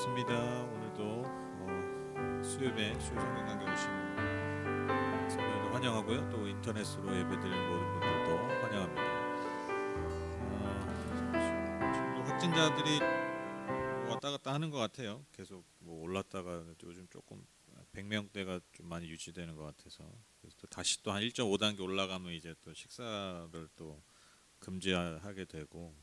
반갑습니다. 오늘도 수요일에 수요성경강에 오신 성도님들 환영하고요. 또 인터넷으로 예배드리는 모든 분들도 환영합니다. 지금도 확진자들이 왔다 갔다 하는 것 같아요. 계속 올랐다가 요즘 조금 100명대가 좀 많이 유지되는 것 같아서, 그래서 또 다시 또 한 1.5단계 올라가면 이제 또 식사를 또 금지하게 되고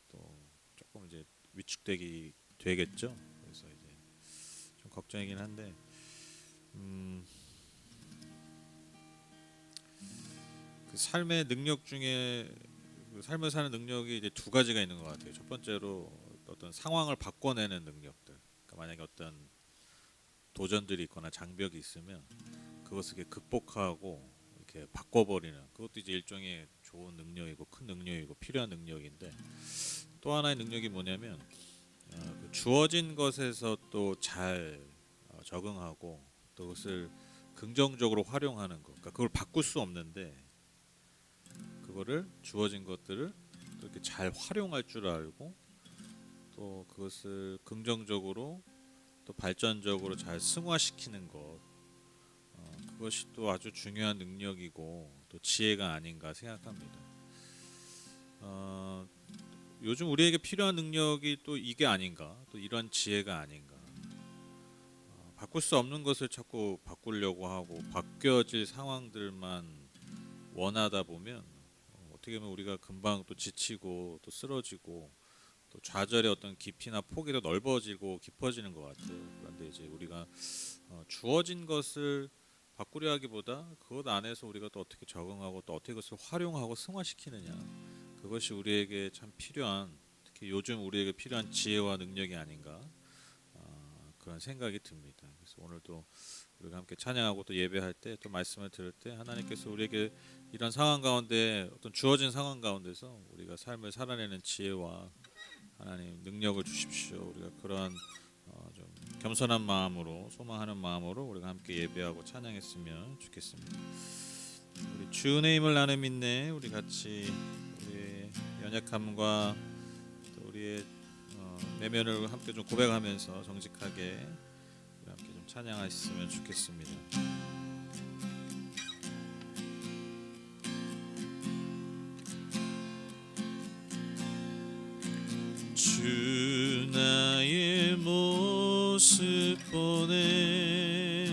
또 조금 이제 위축되기 되겠죠. 그래서 이제 좀 걱정이긴 한데, 그 삶의 능력 중에 그 삶을 사는 능력이 이제 두 가지가 있는 것 같아요. 첫 번째로 어떤 상황을 바꿔내는 능력들. 그러니까 만약에 어떤 도전들이 있거나 장벽이 있으면 그것을 이렇게 극복하고 이렇게 바꿔버리는, 그것도 이제 일종의 좋은 능력이고 큰 능력이고 필요한 능력인데, 또 하나의 능력이 뭐냐면 그 주어진 것에서 또 잘 적응하고 또 그것을 긍정적으로 활용하는 것. 그러니까 그걸 바꿀 수 없는데 그거를 주어진 것들을 또 이렇게 잘 활용할 줄 알고 또 그것을 긍정적으로 또 발전적으로 잘 승화시키는 것. 그것이 또 아주 중요한 능력이고 또 지혜가 아닌가 생각합니다. 요즘 우리에게 필요한 능력이 또 이게 아닌가, 또 이런 지혜가 아닌가. 바꿀 수 없는 것을 자꾸 바꾸려고 하고 바뀌어질 상황들만 원하다 보면 어떻게 보면 우리가 금방 또 지치고 또 쓰러지고 또 좌절의 어떤 깊이나 폭이 더 넓어지고 깊어지는 것 같아요. 그런데 이제 우리가 주어진 것을 바꾸려 하기보다 그것 안에서 우리가 또 어떻게 적응하고 또 어떻게 그것을 활용하고 승화시키느냐, 그것이 우리에게 참 필요한, 특히 요즘 우리에게 필요한 지혜와 능력이 아닌가, 그런 생각이 듭니다. 그래서 오늘도 우리가 함께 찬양하고 또 예배할 때 또 말씀을 들을 때 하나님께서 우리에게 이런 상황 가운데, 어떤 주어진 상황 가운데서 우리가 삶을 살아내는 지혜와 하나님 능력을 주십시오. 우리가 그러한 좀 겸손한 마음으로, 소망하는 마음으로 우리가 함께 예배하고 찬양했으면 좋겠습니다. 우리 주의 힘을 나는 믿네. 우리 같이 우리의 연약함과 또 우리의 내면을 함께 좀 고백하면서 정직하게 우리 함께 좀 찬양하셨으면 좋겠습니다. 주 나의 모습 보네,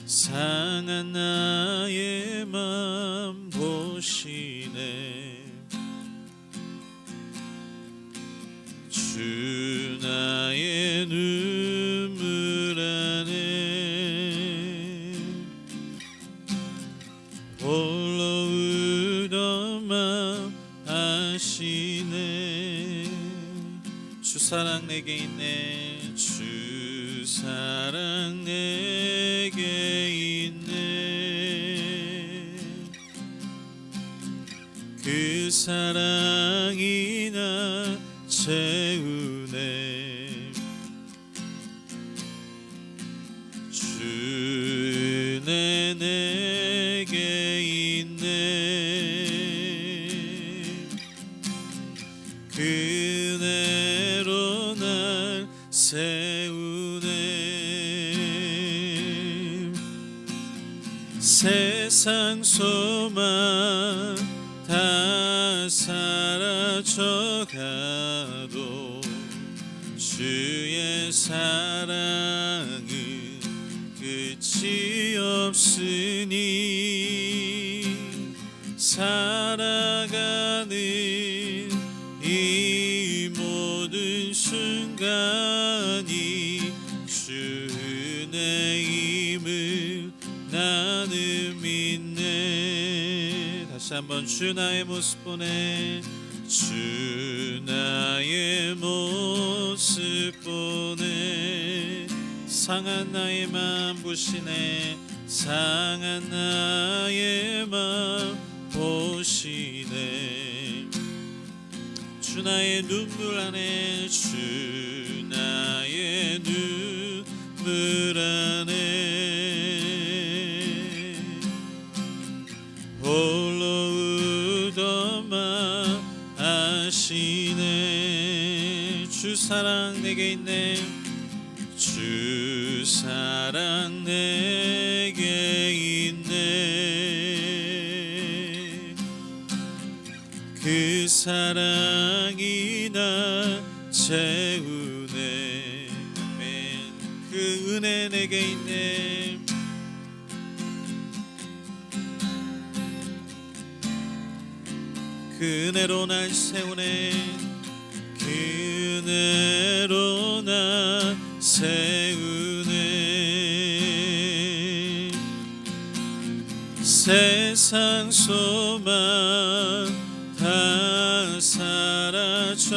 상한 나의 맘 보시네. 주 나의 눈물 안에 홀로 울던 맘 아시네. 주 사랑 내게 있네. 주 사랑 내게 있네. 그 사랑이 날 채우네. 주 은혜 내게 있네. 그 은혜로 날 세우네. 세상 소망 다 사라져가도 주의 사랑은 끝이 없으니 살아가는 이 모든 순간이 주 은혜임을 나는 믿네. 다시 한번 주 나의 모습 보네. 주 나의 모습 보네. 상한 나의 맘 보시네. 상한 나의 맘 보시네. 주 나의 눈물 안에, 주 나의 눈물 안에 홀로 울던 맘 아시네. 사랑 내게 있네. 주 사랑 내게 있네. 그 사랑이 나 채우네. 아멘. 그 은혜 내게 있네. 그 은혜로 날 세우네. 그 은혜로 나 세우네. 세상 소망 다 사라져가도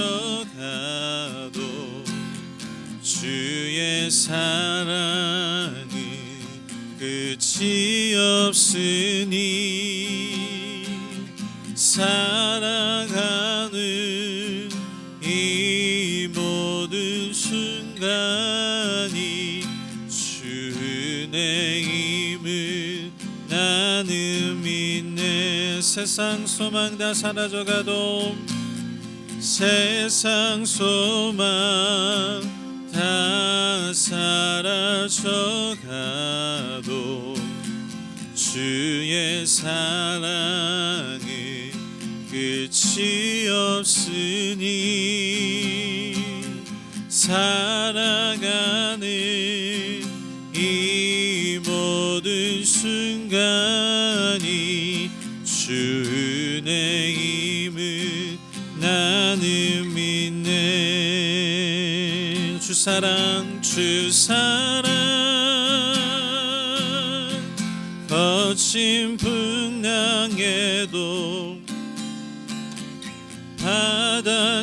주의 사랑은 끝이 없으니 살아가는 이 모든 순간이 주 은혜임을 나는 믿네. 세상 소망 다 사라져가도 세상 소망 다 사라져가도 주의 사랑은 끝이 없으니 살아가는 이 모든 순간이 주 은혜임을 나는 믿네. 주 사랑 거친 풍랑에도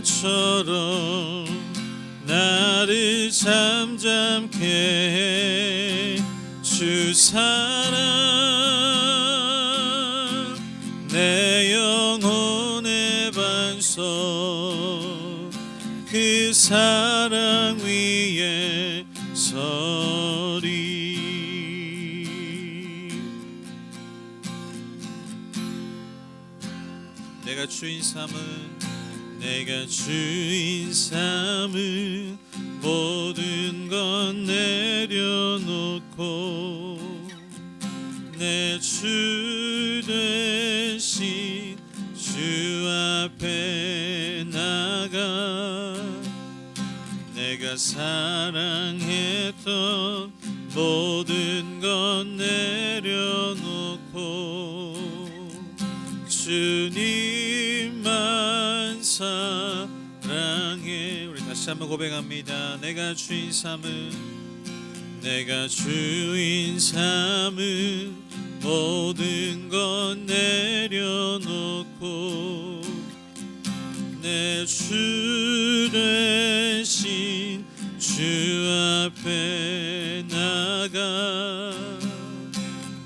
바다처럼 나를 잠잠케 해. 주 사랑 내 영혼의 반석 그 사랑 위에 서리. 내가 주인 삼은 모든 건 내려놓고 내 주 되신 주 앞에 나가 내가 사랑했던 모든 건 내려놓고 주님만 사랑해. 우리 다시 한번 고백합니다. 내가 주인 삼은 모든 건 내려놓고 내 주 되신 주 앞에 나가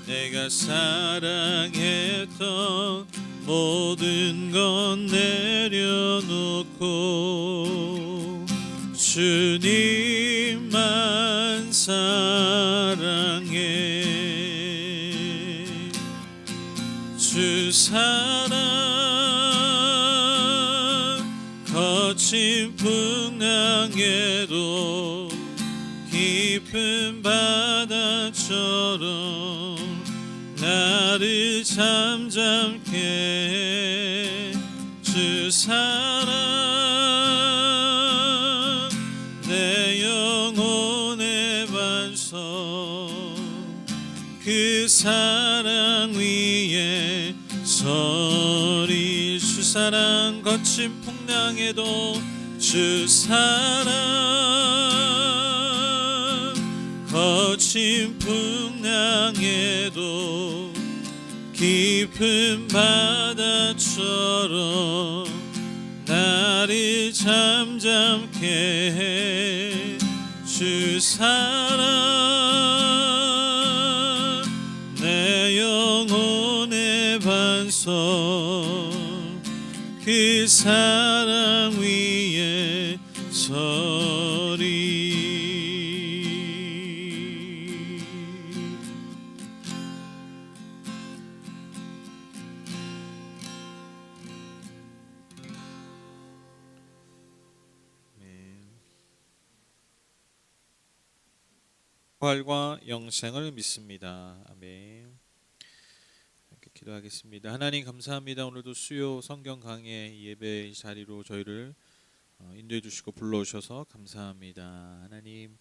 내가 사랑했던 모든 건 내려놓고 주님만 사랑해. 주 사랑 거친 풍랑에도 깊은 바다처럼 나를 잠잠케 해. 주 사랑 내 영혼의 반석 그 사랑 위에 서리. 주 사랑 거친 풍랑에도 주 사랑 거친 풍랑에도 깊은 바다처럼 나를 잠잠케 해. 주 사랑 내 영혼의 반석 그 사랑 위에 서리. 부활과 영생을 믿습니다. 아멘. 이렇게 기도하겠습니다. 하나님 감사합니다. 오늘도 수요 성경 강해 예배 자리로 저희를 인도해 주시고 불러오셔서 감사합니다. 하나님,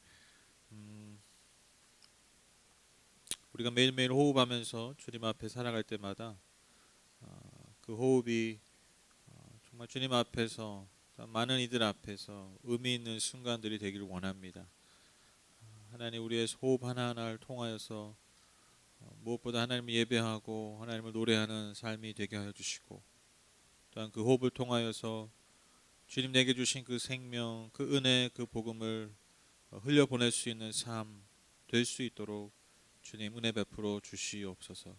우리가 매일매일 호흡하면서 주님 앞에 살아갈 때마다 그 호흡이 정말 주님 앞에서 많은 이들 앞에서 의미 있는 순간들이 되기를 원합니다. 하나님, 우리의 호흡 하나하나를 통하여서 무엇보다 하나님을 예배하고 하나님을 노래하는 삶이 되게 하여 주시고, 또한 그 호흡을 통하여서 주님 내게 주신 그 생명, 그 은혜, 그 복음을 흘려보낼 수 있는 삶 될 수 있도록 주님 은혜 베풀어 주시옵소서.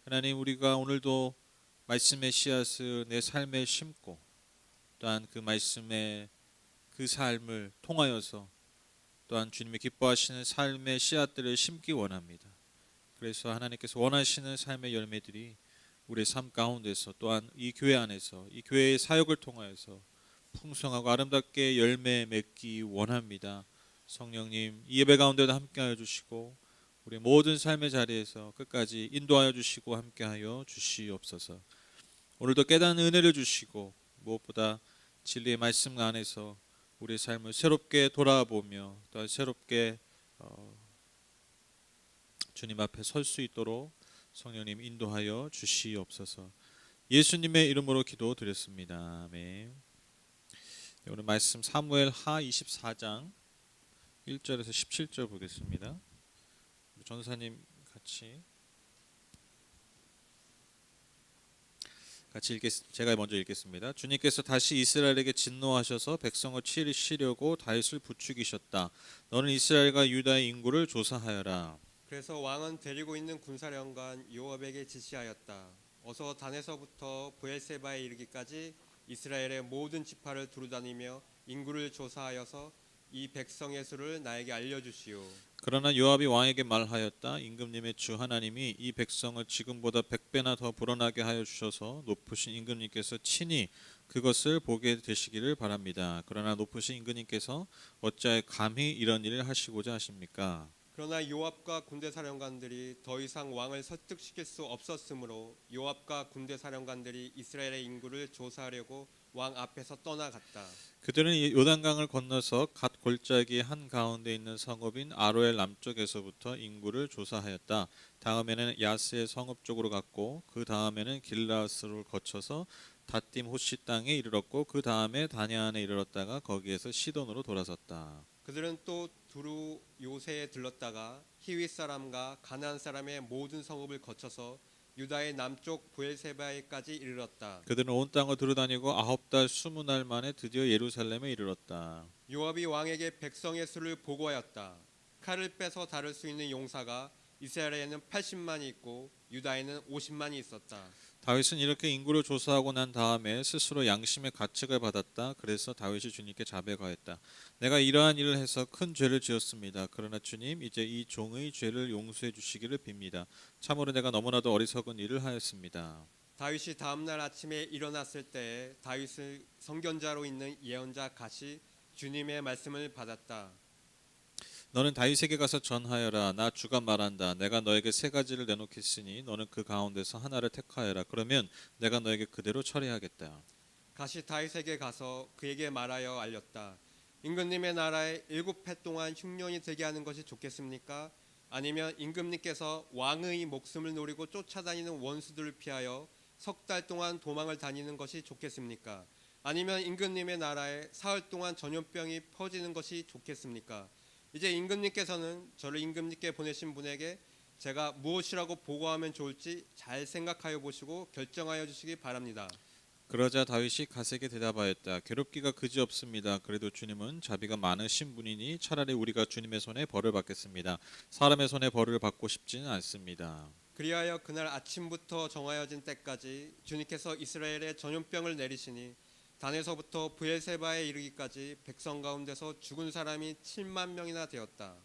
하나님, 우리가 오늘도 말씀의 씨앗을 내 삶에 심고, 또한 그 말씀의 그 삶을 통하여서 또한 주님이 기뻐하시는 삶의 씨앗들을 심기 원합니다. 그래서 하나님께서 원하시는 삶의 열매들이 우리의 삶 가운데서, 또한 이 교회 안에서, 이 교회의 사역을 통하여서 풍성하고 아름답게 열매 맺기 원합니다. 성령님, 이 예배 가운데도 함께하여 주시고 우리 모든 삶의 자리에서 끝까지 인도하여 주시고 함께하여 주시옵소서. 오늘도 깨닫는 은혜를 주시고 무엇보다 진리의 말씀 안에서 우리의 삶을 새롭게 돌아보며 또 새롭게 주님 앞에 설 수 있도록 성령님 인도하여 주시옵소서. 예수님의 이름으로 기도드렸습니다. 아멘. 오늘 말씀 사무엘 하 24장 1절에서 17절 보겠습니다. 전사님 제가 먼저 읽겠습니다. 주님께서 다시 이스라엘에게 진노하셔서 백성을 치시려고 다윗을 부추기셨다. 너는 이스라엘과 유다의 인구를 조사하여라. 그래서 왕은 데리고 있는 군사령관 요압에게 지시하였다. 어서 단에서부터 브엘세바에 이르기까지 이스라엘의 모든 지파를 두루다니며 인구를 조사하여서 이 백성의 수를 나에게 알려주시오. 그러나 요압이 왕에게 말하였다. 임금님의 주 하나님이 이 백성을 지금보다 100배나 더 불어나게 하여 주셔서 높으신 임금님께서 친히 그것을 보게 되시기를 바랍니다. 그러나 높으신 임금님께서 어찌하여 감히 이런 일을 하시고자 하십니까? 그러나 요압과 군대 사령관들이 더 이상 왕을 설득시킬 수 없었으므로 요압과 군대 사령관들이 이스라엘의 인구를 조사하려고 왕 앞에서 떠나갔다. 그들은 요단강을 건너서 갓 골짜기 한 가운데 있는 성읍인 아로엘 남쪽에서부터 인구를 조사하였다. 다음에는 야스의 성읍 쪽으로 갔고 그 다음에는 길라스를 거쳐서 다딤 호시 땅에 이르렀고 그 다음에 다냐안에 이르렀다가 거기에서 시돈으로 돌아섰다. 그들은 또 두루 요새에 들렀다가 히윗 사람과 가나안 사람의 모든 성읍을 거쳐서 유다의 남쪽 브엘세바에까지 이르렀다. 그들은 온 땅을 두루다니고 9달 20날 만에 드디어 예루살렘에 이르렀다. 요압이 왕에게 백성의 수를 보고하였다. 칼을 빼서 다룰 수 있는 용사가 이스라엘에는 80만이 있고 유다에는 50만이 있었다. 다윗은 이렇게 인구를 조사하고 난 다음에 스스로 양심의 가책을 받았다. 그래서 다윗이 주님께 자백하였다. 내가 이러한 일을 해서 큰 죄를 지었습니다. 그러나 주님, 이제 이 종의 죄를 용서해 주시기를 빕니다. 참으로 내가 너무나도 어리석은 일을 하였습니다. 다윗이 다음날 아침에 일어났을 때에 다윗의 선견자로 있는 예언자 갓이 주님의 말씀을 받았다. 너는 다윗에게 가서 전하여라. 나 주가 말한다. 내가 너에게 세 가지를 내놓겠으니 너는 그 가운데서 하나를 택하여라. 그러면 내가 너에게 그대로 처리하겠다. 갓이 다윗에게 가서 그에게 말하여 알렸다. 임금님의 나라에 7해 동안 흉년이 들게 하는 것이 좋겠습니까? 아니면 임금님께서 왕의 목숨을 노리고 쫓아다니는 원수들을 피하여 3달 동안 도망을 다니는 것이 좋겠습니까? 아니면 임금님의 나라에 사흘 동안 전염병이 퍼지는 것이 좋겠습니까? 이제 임금님께서는 저를 임금님께 보내신 분에게 제가 무엇이라고 보고하면 좋을지 잘 생각하여 보시고 결정하여 주시기 바랍니다. 그러자 다윗이 갓에게 대답하였다. 괴롭기가 그지없습니다. 그래도 주님은 자비가 많으신 분이니 차라리 우리가 주님의 손에 벌을 받겠습니다. 사람의 손에 벌을 받고 싶지는 않습니다. 그리하여 그날 아침부터 정하여진 때까지 주님께서 이스라엘에 전염병을 내리시니 단에서부터 브엘세바에 이르기까지 백성 가운데서 죽은 사람이 7만 명이나 되었다.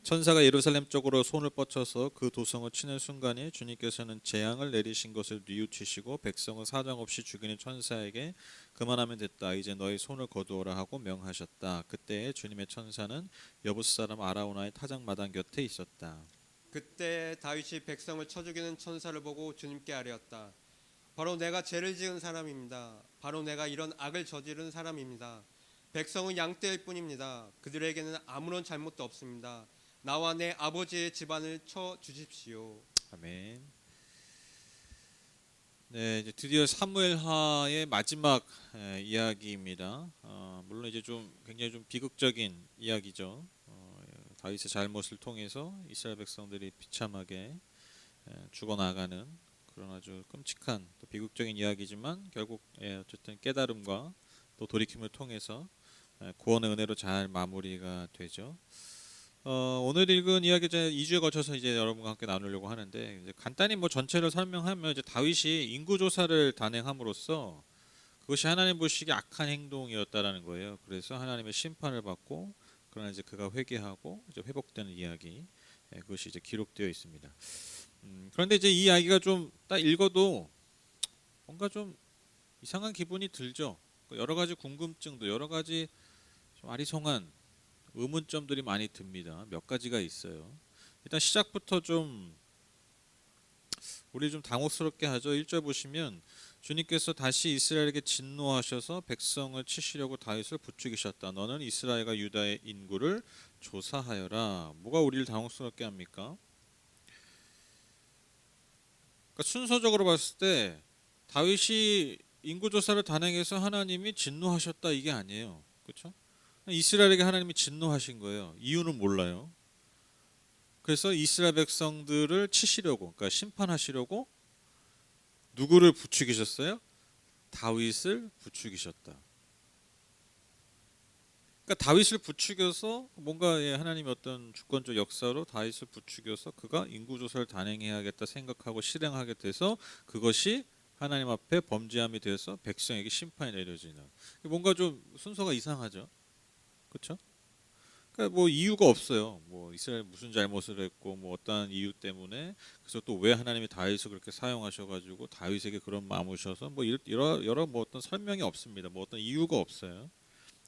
천사가 예루살렘 쪽으로 손을 뻗쳐서 그 도성을 치는 순간에 주님께서는 재앙을 내리신 것을 뉘우치시고 백성을 사정없이 죽이는 천사에게 그만하면 됐다. 이제 너희 손을 거두어라 하고 명하셨다. 그때 주님의 천사는 여부스 사람 아라우나의 타작마당 곁에 있었다. 그때 다윗이 백성을 쳐 죽이는 천사를 보고 주님께 아뢰었다. 바로 내가 죄를 지은 사람입니다. 바로 내가 이런 악을 저지른 사람입니다. 백성은 양떼일 뿐입니다. 그들에게는 아무런 잘못도 없습니다. 나와 내 아버지의 집안을 쳐 주십시오. 아멘. 네, 이제 드디어 사무엘하의 마지막 이야기입니다. 물론 이제 좀 굉장히 좀 비극적인 이야기죠. 다윗의 잘못을 통해서 이스라엘 백성들이 비참하게 죽어나가는 그런 아주 끔찍한 또 비극적인 이야기지만 결국 어쨌든 깨달음과 또 돌이킴을 통해서 구원의 은혜로 잘 마무리가 되죠. 오늘 읽은 이야기 제가 2주에 거쳐서 이제 여러분과 함께 나누려고 하는데 이제 간단히 뭐 전체를 설명하면 이제 다윗이 인구 조사를 단행함으로써 그것이 하나님 보시기에 악한 행동이었다라는 거예요. 그래서 하나님의 심판을 받고 그러나 이제 그가 회개하고 이제 회복되는 이야기 그것이 이제 기록되어 있습니다. 그런데 이제 이 이야기가 좀 딱 읽어도 뭔가 좀 이상한 기분이 들죠. 여러 가지 궁금증도 여러 가지 좀 아리송한 의문점들이 많이 듭니다. 몇 가지가 있어요. 일단 시작부터 좀 우리 좀 당혹스럽게 하죠. 1절 보시면 주님께서 다시 이스라엘에게 진노하셔서 백성을 치시려고 다윗을 부추기셨다. 너는 이스라엘과 유다의 인구를 조사하여라. 뭐가 우리를 당혹스럽게 합니까? 그러니까 순서적으로 봤을 때 다윗이 인구 조사를 단행해서 하나님이 진노하셨다 이게 아니에요. 그렇죠? 이스라엘에게 하나님이 진노하신 거예요. 이유는 몰라요. 그래서 이스라엘 백성들을 치시려고, 그러니까 심판하시려고 누구를 부추기셨어요? 다윗을 부추기셨다. 그러니까 다윗을 부추겨서 뭔가 하나님의 어떤 주권적 역사로 다윗을 부추겨서 그가 인구조사를 단행해야겠다 생각하고 실행하게 돼서 그것이 하나님 앞에 범죄함이 되어서 백성에게 심판이 내려지는 뭔가 좀 순서가 이상하죠. 그렇죠? 그러니까 뭐 이유가 없어요. 뭐 이스라엘 무슨 잘못을 했고 뭐 어떠한 이유 때문에 그래서 또 왜 하나님이 다윗을 그렇게 사용하셔가지고 다윗에게 그런 마음을 주셔서 뭐 여러 뭐 어떤 설명이 없습니다. 뭐 어떤 이유가 없어요.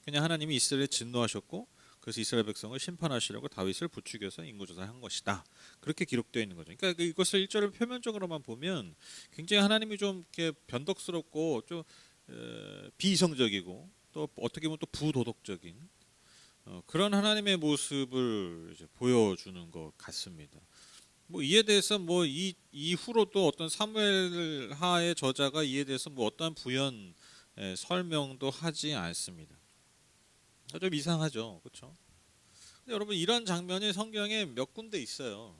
그냥 하나님이 이스라엘에 진노하셨고 그래서 이스라엘 백성을 심판하시려고 다윗을 부추겨서 인구조사한 것이다. 그렇게 기록되어 있는 거죠. 그러니까 이것을 1절을 표면적으로만 보면 굉장히 하나님이 좀 이렇게 변덕스럽고 좀 비이성적이고 또 어떻게 보면 또 부도덕적인 그런 하나님의 모습을 이제 보여주는 것 같습니다. 뭐 이에 대해서 뭐 이후로도 어떤 사무엘하의 저자가 이에 대해서 뭐 어떠한 부연 설명도 하지 않습니다. 좀 이상하죠, 그렇죠? 근데 여러분 이런 장면이 성경에 몇 군데 있어요.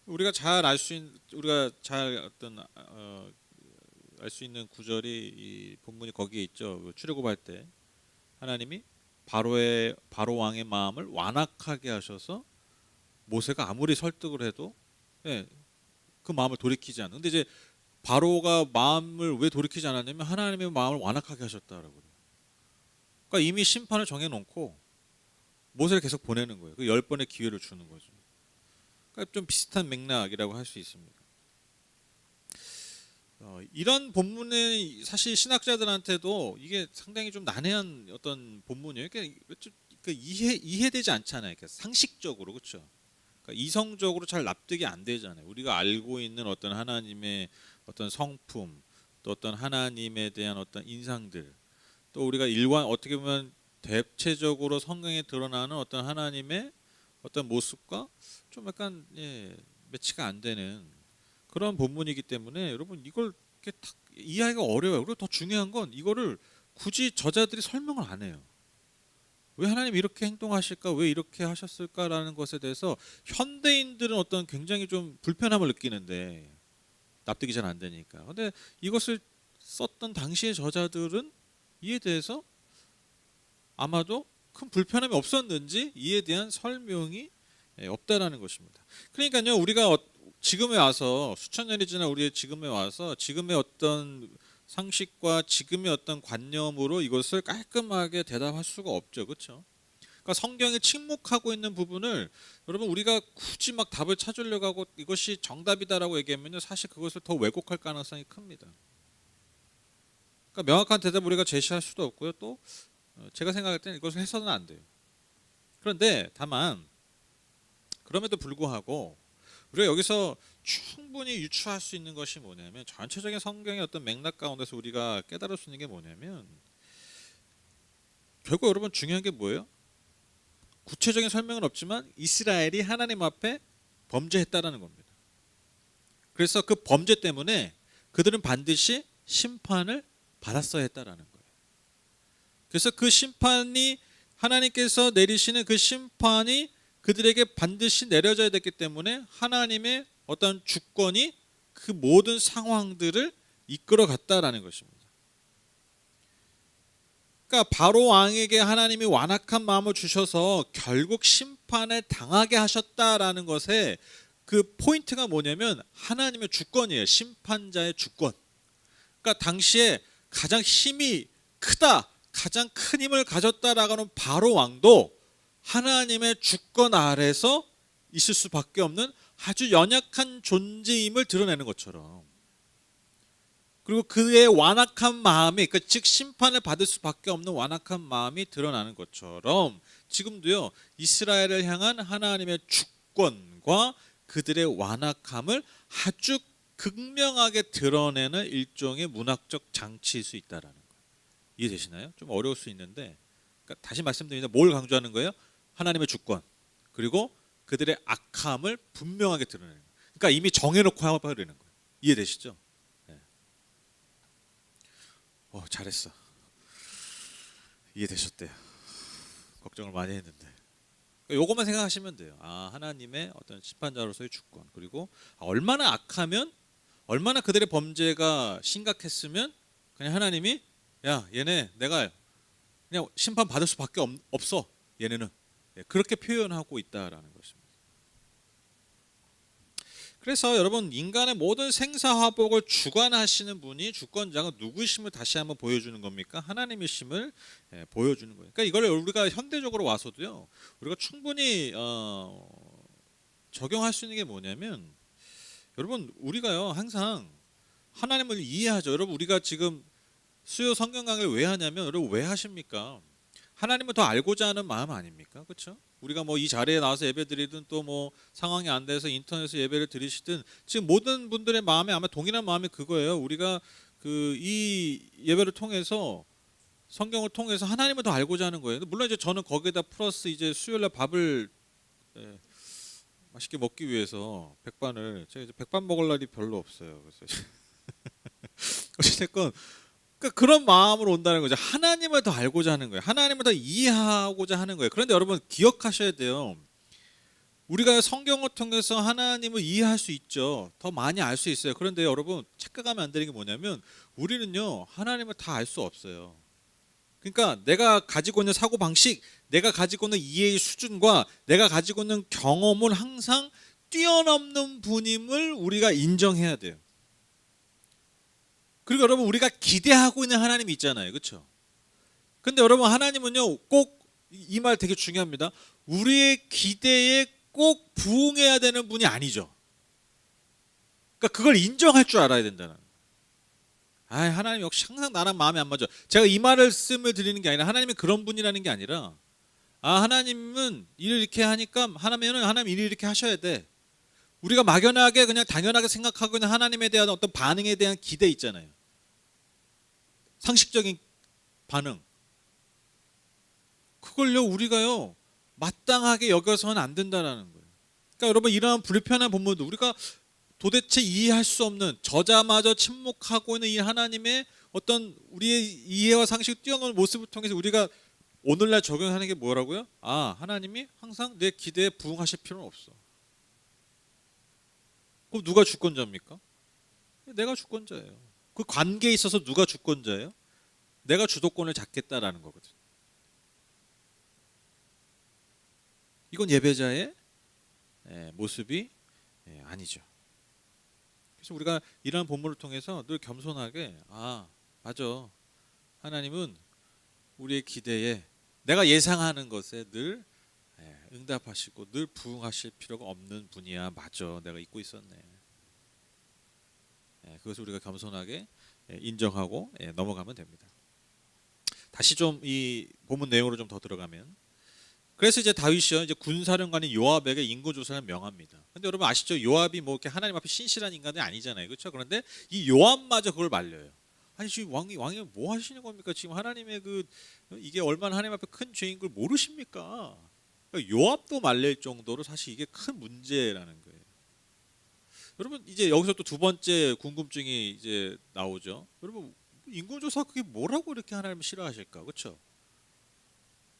우리가 잘 알 수 있는 우리가 잘 어떤 알 수 있는 구절이 이 본문이 거기에 있죠. 출애굽할 때 하나님이 바로 왕의 마음을 완악하게 하셔서 모세가 아무리 설득을 해도 그 마음을 돌이키지 않는. 근데 이제 바로가 마음을 왜 돌이키지 않았냐면 하나님의 마음을 완악하게 하셨다라고 그래요. 그러니까 이미 심판을 정해놓고 모세를 계속 보내는 거예요. 그 10번의 기회를 주는 거죠. 그러니까 좀 비슷한 맥락이라고 할 수 있습니다. 이런 본문은 사실 신학자들한테도 이게 상당히 좀 난해한 어떤 본문이에요. 그러니까 이해되지 않잖아요. 그러니까 상식적으로 그렇죠. 그러니까 이성적으로 잘 납득이 안 되잖아요. 우리가 알고 있는 어떤 하나님의 어떤 성품, 또 어떤 하나님에 대한 어떤 인상들, 또 우리가 어떻게 보면 대체적으로 성경에 드러나는 어떤 하나님의 어떤 모습과 좀 약간 매치가 안 되는 그런 본문이기 때문에 여러분 이걸 이렇게 딱 이해하기가 어려워요. 그리고 더 중요한 건 이거를 굳이 저자들이 설명을 안 해요. 왜 하나님이 이렇게 행동하실까? 왜 이렇게 하셨을까라는 것에 대해서 현대인들은 어떤 굉장히 좀 불편함을 느끼는데 납득이 잘 안 되니까. 근데 이것을 썼던 당시의 저자들은 이에 대해서 아마도 큰 불편함이 없었는지 이에 대한 설명이 없다라는 것입니다. 그러니까요, 우리가 지금에 와서 수천 년이 지난 우리의 지금에 와서 지금의 어떤 상식과 지금의 어떤 관념으로 이것을 깔끔하게 대답할 수가 없죠, 그렇죠? 그러니까 성경이 침묵하고 있는 부분을 여러분 우리가 굳이 막 답을 찾으려고 하고 이것이 정답이다라고 얘기하면요, 사실 그것을 더 왜곡할 가능성이 큽니다. 그러니까 명확한 대답을 우리가 제시할 수도 없고요. 또 제가 생각할 때는 이것을 해서는 안 돼요. 그런데 다만 그럼에도 불구하고 우리가 여기서 충분히 유추할 수 있는 것이 뭐냐면, 전체적인 성경의 어떤 맥락 가운데서 우리가 깨달을 수 있는 게 뭐냐면, 결국 여러분 중요한 게 뭐예요? 구체적인 설명은 없지만 이스라엘이 하나님 앞에 범죄했다라는 겁니다. 그래서 그 범죄 때문에 그들은 반드시 심판을 받았어야 했다라는 거예요. 그래서 그 심판이, 하나님께서 내리시는 그 심판이 그들에게 반드시 내려져야 됐기 때문에 하나님의 어떤 주권이 그 모든 상황들을 이끌어 갔다라는 것입니다. 그러니까 바로 왕에게 하나님이 완악한 마음을 주셔서 결국 심판을 당하게 하셨다라는 것에 그 포인트가 뭐냐면 하나님의 주권이에요. 심판자의 주권. 그러니까 당시에 가장 힘이 크다, 가장 큰 힘을 가졌다라고 하는 바로 왕도 하나님의 주권 아래서 있을 수밖에 없는 아주 연약한 존재임을 드러내는 것처럼, 그리고 그의 완악한 마음이, 즉 심판을 받을 수밖에 없는 완악한 마음이 드러나는 것처럼 지금도요, 이스라엘을 향한 하나님의 주권과 그들의 완악함을 아주 극명하게 드러내는 일종의 문학적 장치일 수 있다라는 거예요. 이해되시나요? 좀 어려울 수 있는데, 그러니까 다시 말씀드립니다. 뭘 강조하는 거예요? 하나님의 주권, 그리고 그들의 악함을 분명하게 드러내는 거예요. 그러니까 이미 정해놓고 해버리는 거예요. 이해되시죠? 네. 잘했어. 이해되셨대요. 걱정을 많이 했는데. 요것만 생각하시면 돼요. 하나님의 어떤 심판자로서의 주권, 그리고 얼마나 악하면, 얼마나 그들의 범죄가 심각했으면 그냥 하나님이, 야 얘네 내가 그냥 심판 받을 수밖에 없어, 얘네는, 그렇게 표현하고 있다라는 것입니다. 그래서 여러분, 인간의 모든 생사화복을 주관하시는 분이, 주권자가 누구이심을 다시 한번 보여주는 겁니까? 하나님이심을 보여주는 거예요. 그러니까 이걸 우리가 현대적으로 와서도요, 우리가 충분히 적용할 수 있는 게 뭐냐면, 여러분 우리가요 항상 하나님을 이해하죠. 여러분 우리가 지금 수요 성경 강의를 왜 하냐면, 여러분 왜 하십니까? 하나님을 더 알고자 하는 마음 아닙니까? 그렇죠? 우리가 뭐 이 자리에 나와서 예배드리든 또 뭐 상황이 안 돼서 인터넷에서 예배를 드리시든, 지금 모든 분들의 마음에 아마 동일한 마음이 그거예요. 우리가 이 예배를 통해서, 성경을 통해서 하나님을 더 알고자 하는 거예요. 물론 이제 저는 거기에다 플러스 이제 수요일날 밥을 맛있게 먹기 위해서 제가 이제 백반 먹을 날이 별로 없어요. 그래서 어쨌든 그러니까 그런 마음으로 온다는 거죠. 하나님을 더 알고자 하는 거예요. 하나님을 더 이해하고자 하는 거예요. 그런데 여러분 기억하셔야 돼요. 우리가 성경을 통해서 하나님을 이해할 수 있죠. 더 많이 알 수 있어요. 그런데 여러분 착각하면 안 되는 게 뭐냐면, 우리는요 하나님을 다 알 수 없어요. 그러니까 내가 가지고 있는 사고방식, 내가 가지고 있는 이해의 수준과 내가 가지고 있는 경험을 항상 뛰어넘는 분임을 우리가 인정해야 돼요. 그리고 여러분 우리가 기대하고 있는 하나님이 있잖아요. 그렇죠? 근데 여러분 하나님은요, 꼭 이 말 되게 중요합니다. 우리의 기대에 꼭 부응해야 되는 분이 아니죠. 그러니까 그걸 인정할 줄 알아야 된다는. 하나님 역시 항상 나랑 마음에 안 맞아. 제가 이 말씀을 드리는 게 아니라 하나님이 그런 분이라는 게 아니라, 하나님은 일을 이렇게 하니까 하나님 일을 이렇게 하셔야 돼. 우리가 막연하게 그냥 당연하게 생각하고 있는 하나님에 대한 어떤 반응에 대한 기대 있잖아요. 상식적인 반응. 그걸요 우리가요 마땅하게 여겨서는 안 된다는 거예요. 그러니까 여러분 이러한 불편한 본문도 우리가 도대체 이해할 수 없는, 저자마저 침묵하고 있는 이 하나님의 어떤 우리의 이해와 상식을 뛰어넘는 모습을 통해서 우리가 오늘날 적용하는 게 뭐라고요? 하나님이 항상 내 기대에 부응하실 필요는 없어. 그럼 누가 주권자입니까? 내가 주권자예요. 그 관계에 있어서 누가 주권자예요? 내가 주도권을 잡겠다라는 거거든. 이건 예배자의 모습이 아니죠. 그래서 우리가 이러한 본문을 통해서 늘 겸손하게, 맞아, 하나님은 우리의 기대에 내가 예상하는 것에 늘 응답하시고 늘 부응하실 필요가 없는 분이야. 맞아, 내가 잊고 있었네. 그것을 우리가 겸손하게 인정하고 넘어가면 됩니다. 다시 좀 이 본문 내용으로 좀 더 들어가면, 그래서 이제 다윗이요, 이제 군사령관인 요압에게 인구 조사를 명합니다. 근데 여러분 아시죠? 요압이 뭐 이렇게 하나님 앞에 신실한 인간이 아니잖아요, 그렇죠? 그런데 이 요압마저 그걸 말려요. 아니 지금 왕이 뭐 하시는 겁니까? 지금 하나님의 이게 얼마나 하나님 앞에 큰 죄인 걸 모르십니까? 그러니까 요압도 말릴 정도로 사실 이게 큰 문제라는 거예요. 여러분 이제 여기서 또 두 번째 궁금증이 이제 나오죠. 여러분 인구조사 그게 뭐라고 이렇게 하나님을 싫어하실까, 그렇죠?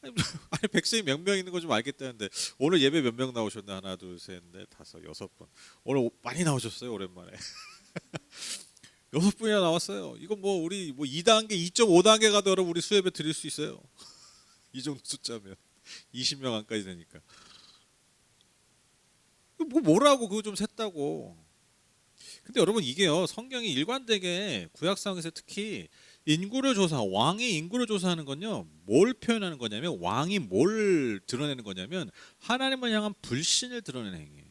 아니 백성이 몇 명 있는 거 좀 알겠다는데 오늘 예배 몇 명 나오셨나? 하나, 둘, 셋, 넷, 다섯, 6분. 오늘 많이 나오셨어요, 오랜만에. 6분이나 나왔어요. 이거 뭐 우리 뭐 2단계, 2.5단계 가도 여러분 우리 수예배 드릴 수 있어요. 이 정도 숫자면 20명 안까지 되니까. 뭐라고 그거 좀 셌다고. 근데 여러분 이게요, 성경이 일관되게 구약 상황에서 특히 인구를 조사, 왕이 인구를 조사하는 건요, 뭘 표현하는 거냐면, 왕이 뭘 드러내는 거냐면 하나님을 향한 불신을 드러내는 행위예요.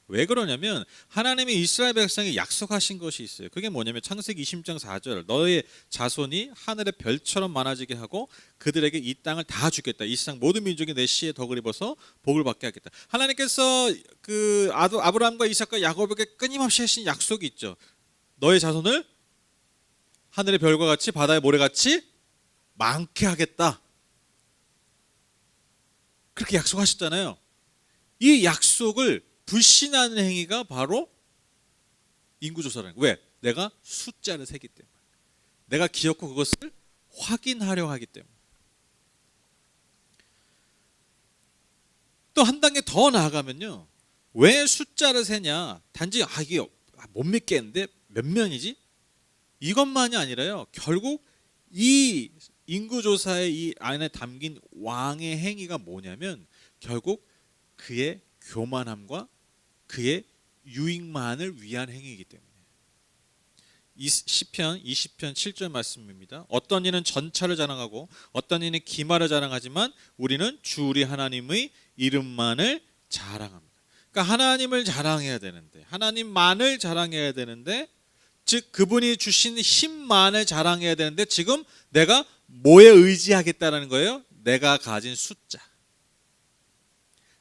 왜 그러냐면 하나님이 이스라엘 백성에게 약속하신 것이 있어요. 그게 뭐냐면 창세기 20장 4절, 너의 자손이 하늘의 별처럼 많아지게 하고 그들에게 이 땅을 다 주겠다. 이 세상 모든 민족이 내 씨의 덕을 입어서 복을 받게 하겠다. 하나님께서 그 아브라함과 이삭과 야곱에게 끊임없이 하신 약속이 있죠. 너의 자손을 하늘의 별과 같이 바다의 모래같이 많게 하겠다. 그렇게 약속하셨잖아요. 이 약속을 불신하는 행위가 바로 인구조사라는 거예요. 왜? 내가 숫자를 세기 때문에. 내가 기억하고 그것을 확인하려 하기 때문에. 또 한 단계 더 나아가면요, 왜 숫자를 세냐? 단지 이게 못 믿겠는데 몇 명이지? 이것만이 아니라요, 결국 이 인구조사의 이 안에 담긴 왕의 행위가 뭐냐면 결국 그의 교만함과 그의 유익만을 위한 행위이기 때문에. 시편 20편 7절 말씀입니다. 어떤 이는 전차를 자랑하고 어떤 이는 기마를 자랑하지만 우리는 주 우리 하나님의 이름만을 자랑합니다. 그러니까 하나님을 자랑해야 되는데, 하나님만을 자랑해야 되는데, 즉 그분이 주신 힘만을 자랑해야 되는데 지금 내가 뭐에 의지하겠다라는 거예요? 내가 가진 숫자,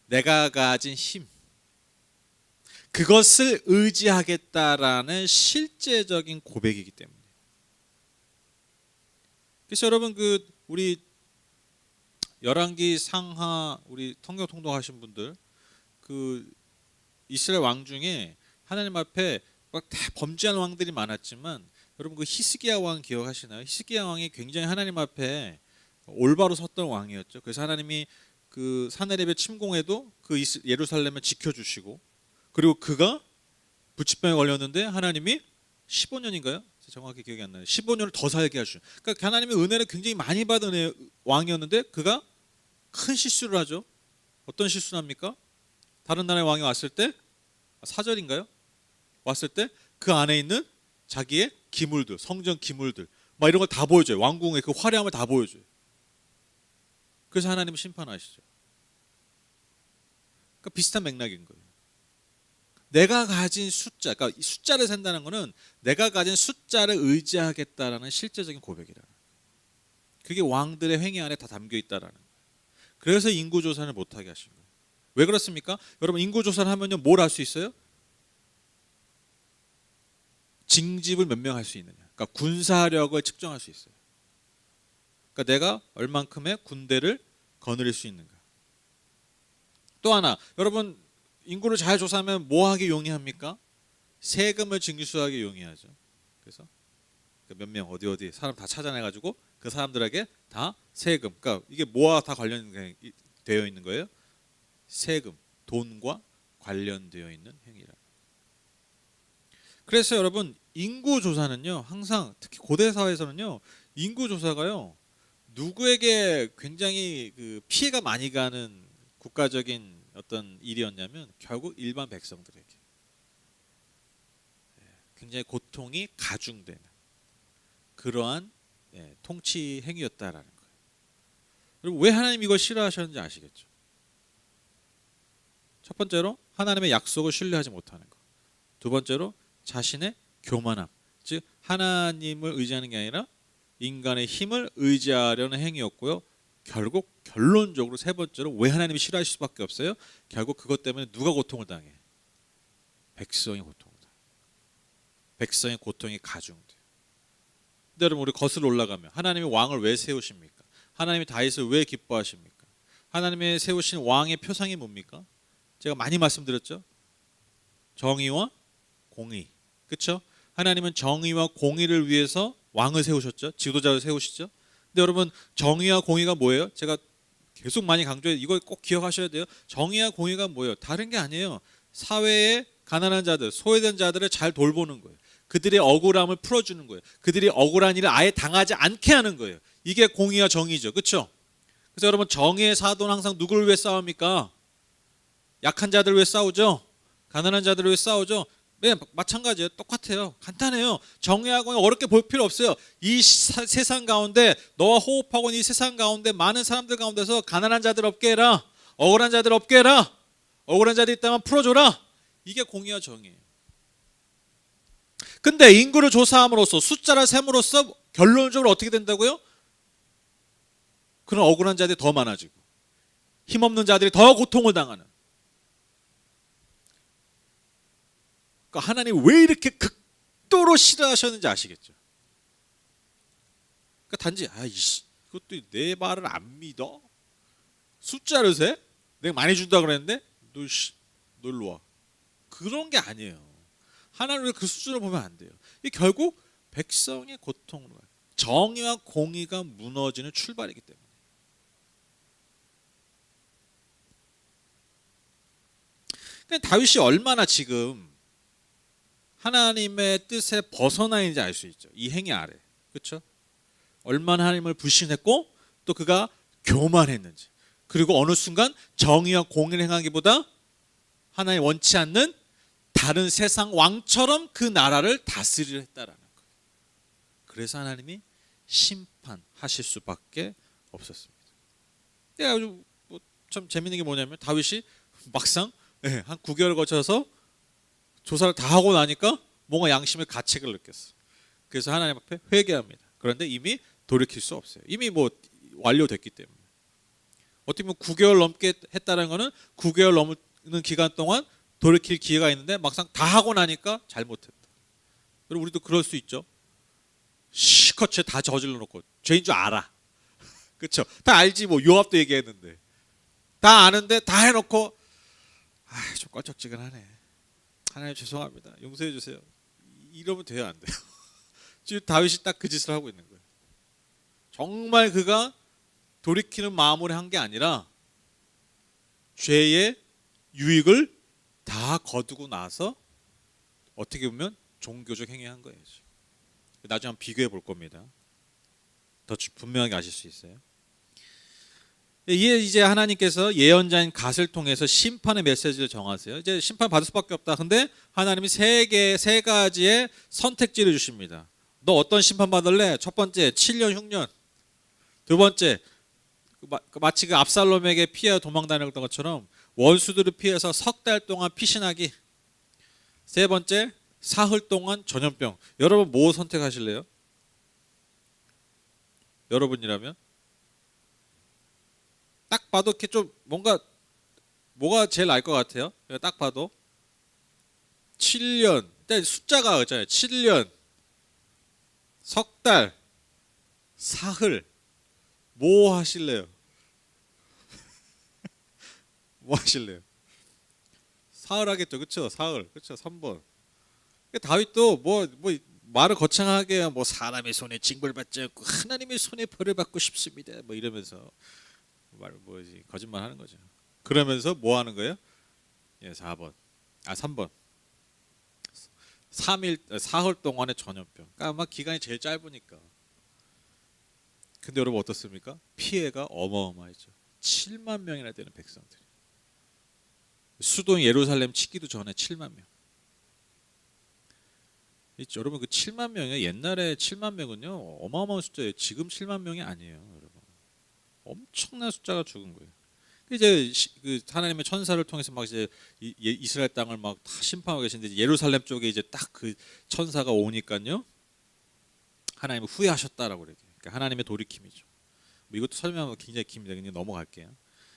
내가 가진 힘, 그것을 의지하겠다라는 실제적인 고백이기 때문에. 그래서 여러분 우리 열왕기 상하 우리 성경 통독하신 분들, 이스라엘 왕 중에 하나님 앞에 막 다 범죄한 왕들이 많았지만, 여러분 히스기야 왕 기억하시나요? 히스기야 왕이 굉장히 하나님 앞에 올바로 섰던 왕이었죠. 그래서 하나님이 사내립의 침공에도 예루살렘을 지켜주시고, 그리고 그가 부치병에 걸렸는데 하나님이 15년인가요? 정확히 기억이 안 나요. 15년을 더 살게 하시죠. 그러니까 하나님의 은혜를 굉장히 많이 받은 왕이었는데 그가 큰 실수를 하죠. 어떤 실수를 합니까? 다른 나라의 왕이 왔을 때, 사절인가요? 왔을 때 그 안에 있는 자기의 기물들, 성전 기물들 막 이런 걸 다 보여줘요. 왕궁의 그 화려함을 다 보여줘요. 그래서 하나님은 심판하시죠. 그러니까 비슷한 맥락인 거예요. 내가 가진 숫자, 그러니까 숫자를 센다는 것은 내가 가진 숫자를 의지하겠다라는 실제적인 고백이라. 그게 왕들의 행위 안에 다 담겨 있다라는 거예요. 그래서 인구조사를 못하게 하신 거예요. 왜 그렇습니까? 여러분 인구조사를 하면요, 뭘 할 수 있어요? 징집을 몇 명 할 수 있느냐, 그러니까 군사력을 측정할 수 있어요. 그러니까 내가 얼만큼의 군대를 거느릴 수 있는가. 또 하나, 여러분 인구를 잘 조사하면 뭐 하기 용이합니까? 세금을 징수하기 용이하죠. 그래서 몇 명 어디 사람 다 찾아내가지고 그 사람들에게 다 세금, 그러니까 이게 뭐와 다 관련되어 있는 거예요? 세금, 돈과 관련되어 있는 행위라. 그래서 여러분 인구 조사는요, 항상 특히 고대 사회에서는요, 인구 조사가요 누구에게 굉장히 피해가 많이 가는 국가적인 어떤 일이었냐면 결국 일반 백성들에게 굉장히 고통이 가중되는 그러한 통치 행위였다라는 거예요. 그리고 왜 하나님 이걸 싫어하셨는지 아시겠죠? 첫 번째로 하나님의 약속을 신뢰하지 못하는 것. 두 번째로 자신의 교만함. 즉 하나님을 의지하는 게 아니라 인간의 힘을 의지하려는 행위였고요. 결국 결론적으로 세 번째로 왜 하나님이 싫어하실 수밖에 없어요? 결국 그것 때문에 누가 고통을 당해? 백성이 고통을 당해. 백성의 고통이 가중돼. 근데 여러분 우리 거슬러 올라가면 하나님이 왕을 왜 세우십니까? 하나님이 다윗을 왜 기뻐하십니까? 하나님의 세우신 왕의 표상이 뭡니까? 제가 많이 말씀드렸죠. 정의와 공의. 그렇죠? 하나님은 정의와 공의를 위해서 왕을 세우셨죠. 지도자를 세우시죠. 근데 여러분 정의와 공의가 뭐예요? 제가 계속 많이 강조해요. 이걸 꼭 기억하셔야 돼요. 정의와 공의가 뭐예요? 다른 게 아니에요. 사회의 가난한 자들, 소외된 자들을 잘 돌보는 거예요. 그들의 억울함을 풀어주는 거예요. 그들이 억울한 일을 아예 당하지 않게 하는 거예요. 이게 공의와 정의죠. 그렇죠? 그래서 여러분 정의의 사도는 항상 누구를 위해 싸웁니까? 약한 자들을 위해 싸우죠. 가난한 자들을 위해 싸우죠. 네, 마찬가지예요. 똑같아요. 간단해요. 정의하고 어렵게 볼 필요 없어요. 이 세상 가운데 너와 호흡하고 있는 이 세상 가운데 많은 사람들 가운데서 가난한 자들 없게 해라. 억울한 자들 없게 해라. 억울한 자들 있다면 풀어줘라. 이게 공의와 정의예요. 근데 인구를 조사함으로써 숫자를 셈으로써 결론적으로 어떻게 된다고요? 그런 억울한 자들이 더 많아지고 힘없는 자들이 더 고통을 당하는. 그러니까 하나님 왜 이렇게 극도로 싫어하셨는지 아시겠죠? 그러니까 단지 아이씨 그것도 내 말을 안 믿어? 숫자를 세? 내가 많이 준다 그랬는데 너 일로 와. 그런 게 아니에요. 하나님의 그 수준을 보면 안 돼요. 이 결국 백성의 고통으로 가요. 정의와 공의가 무너지는 출발이기 때문에. 그러니까 다윗이 얼마나 지금 하나님의 뜻에 벗어나 있는지 알 수 있죠. 이 행위 아래. 그렇죠? 얼마나 하나님을 불신했고 또 그가 교만했는지. 그리고 어느 순간 정의와 공의를 행하기보다 하나님 원치 않는 다른 세상 왕처럼 그 나라를 다스리려 했다라는 거예요. 그래서 하나님이 심판하실 수밖에 없었습니다. 아주 참 재밌는 게 뭐냐면 다윗이 막상 한 9개월 거쳐서 조사를 다 하고 나니까 뭔가 양심의 가책을 느꼈어. 그래서 하나님 앞에 회개합니다. 그런데 이미 돌이킬 수 없어요. 이미 완료됐기 때문에. 어떻게 보면 9개월 넘게 했다는 거는 9개월 넘는 기간 동안 돌이킬 기회가 있는데 막상 다 하고 나니까 잘못했다. 그리고 우리도 그럴 수 있죠. 실컷 죄 다 저질러 놓고 죄인 줄 알아. 그렇죠? 다 알지 뭐 요압도 얘기했는데 다 아는데 다 해놓고 좀 껄쩍지근하네. 하나님 죄송합니다. 용서해 주세요. 이러면 돼요, 안 돼요? 지금 다윗이 딱 그 짓을 하고 있는 거예요. 정말 그가 돌이키는 마음으로 한 게 아니라 죄의 유익을 다 거두고 나서 어떻게 보면 종교적 행위한 거예요. 나중에 한번 비교해 볼 겁니다. 더 분명하게 아실 수 있어요. 이제 하나님께서 예언자인 갓을 통해서 심판의 메시지를 정하세요. 이제 심판 받을 수밖에 없다. 근데 하나님이 세 가지의 선택지를 주십니다. 너 어떤 심판 받을래? 첫 번째 7년 흉년. 두 번째 마치 그 압살롬에게 피해 도망 다녔던 것처럼 원수들을 피해서 석 달 동안 피신하기. 세 번째 사흘 동안 전염병. 여러분 뭐 선택하실래요? 여러분이라면? 딱 봐도 이렇게 좀 뭐가 제일 나을 것 같아요? 딱 봐도 7년 숫자가 있잖아요. 7년 석 달 사흘 뭐 하실래요? 뭐 하실래요? 사흘 하겠죠. 그렇죠? 사흘. 그렇죠? 3번. 다윗도 뭐 말을 거창하게 뭐 사람의 손에 징벌받지 않고 하나님의 손에 벌을 받고 싶습니다. 뭐 이러면서 거짓말 하는 거죠. 그러면서 뭐 하는 거예요? 4번. 3번. 4흘 동안의 전염병. 그러니까 아마 기간이 제일 짧으니까. 근데 여러분 어떻습니까? 피해가 어마어마했죠. 7만 명이나 되는 백성들이. 수도 예루살렘 치기도 전에 7만 명. 여러분 그 7만 명이 옛날에 7만 명은요 어마어마한 숫자예요. 지금 7만 명이 아니에요, 여러분. 엄청난 숫자가 죽은 거예요. 이제 그 하나님의 천사를 통해서 막 이제 이스라엘 땅을 막 다 심판하고 계신데 예루살렘 쪽에 이제 딱 그 천사가 오니까요. 하나님은 후회하셨다라고 그래요. 그러니까 하나님의 돌이킴이죠. 뭐 이것도 설명하면 굉장히 깁니다. 그냥 넘어갈게요.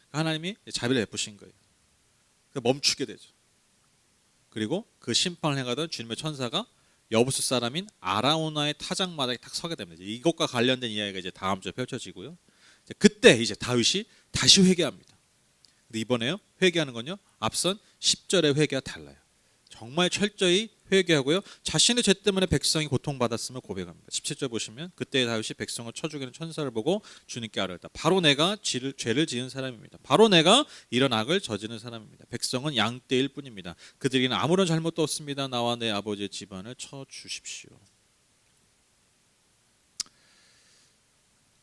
그러니까 하나님이 자비를 베푸신 거예요. 멈추게 되죠. 그리고 그 심판을 행하던 주님의 천사가 여부스 사람인 아라우나의 타작마당에 딱 서게 됩니다. 이것과 관련된 이야기가 이제 다음 주에 펼쳐지고요. 그때 이제 다윗이 다시 회개합니다. 근데 이번에요 회개하는 건요 앞선 10절의 회개와 달라요. 정말 철저히 회개하고요 자신의 죄 때문에 백성이 고통받았음을 고백합니다. 17절 보시면 그때 다윗이 백성을 쳐 죽이는 천사를 보고 주님께 아뢰었다. 바로 내가 죄를 지은 사람입니다. 바로 내가 이런 악을 저지른 사람입니다. 백성은 양떼일 뿐입니다. 그들에게는 아무런 잘못도 없습니다. 나와 내 아버지의 집안을 쳐 주십시오.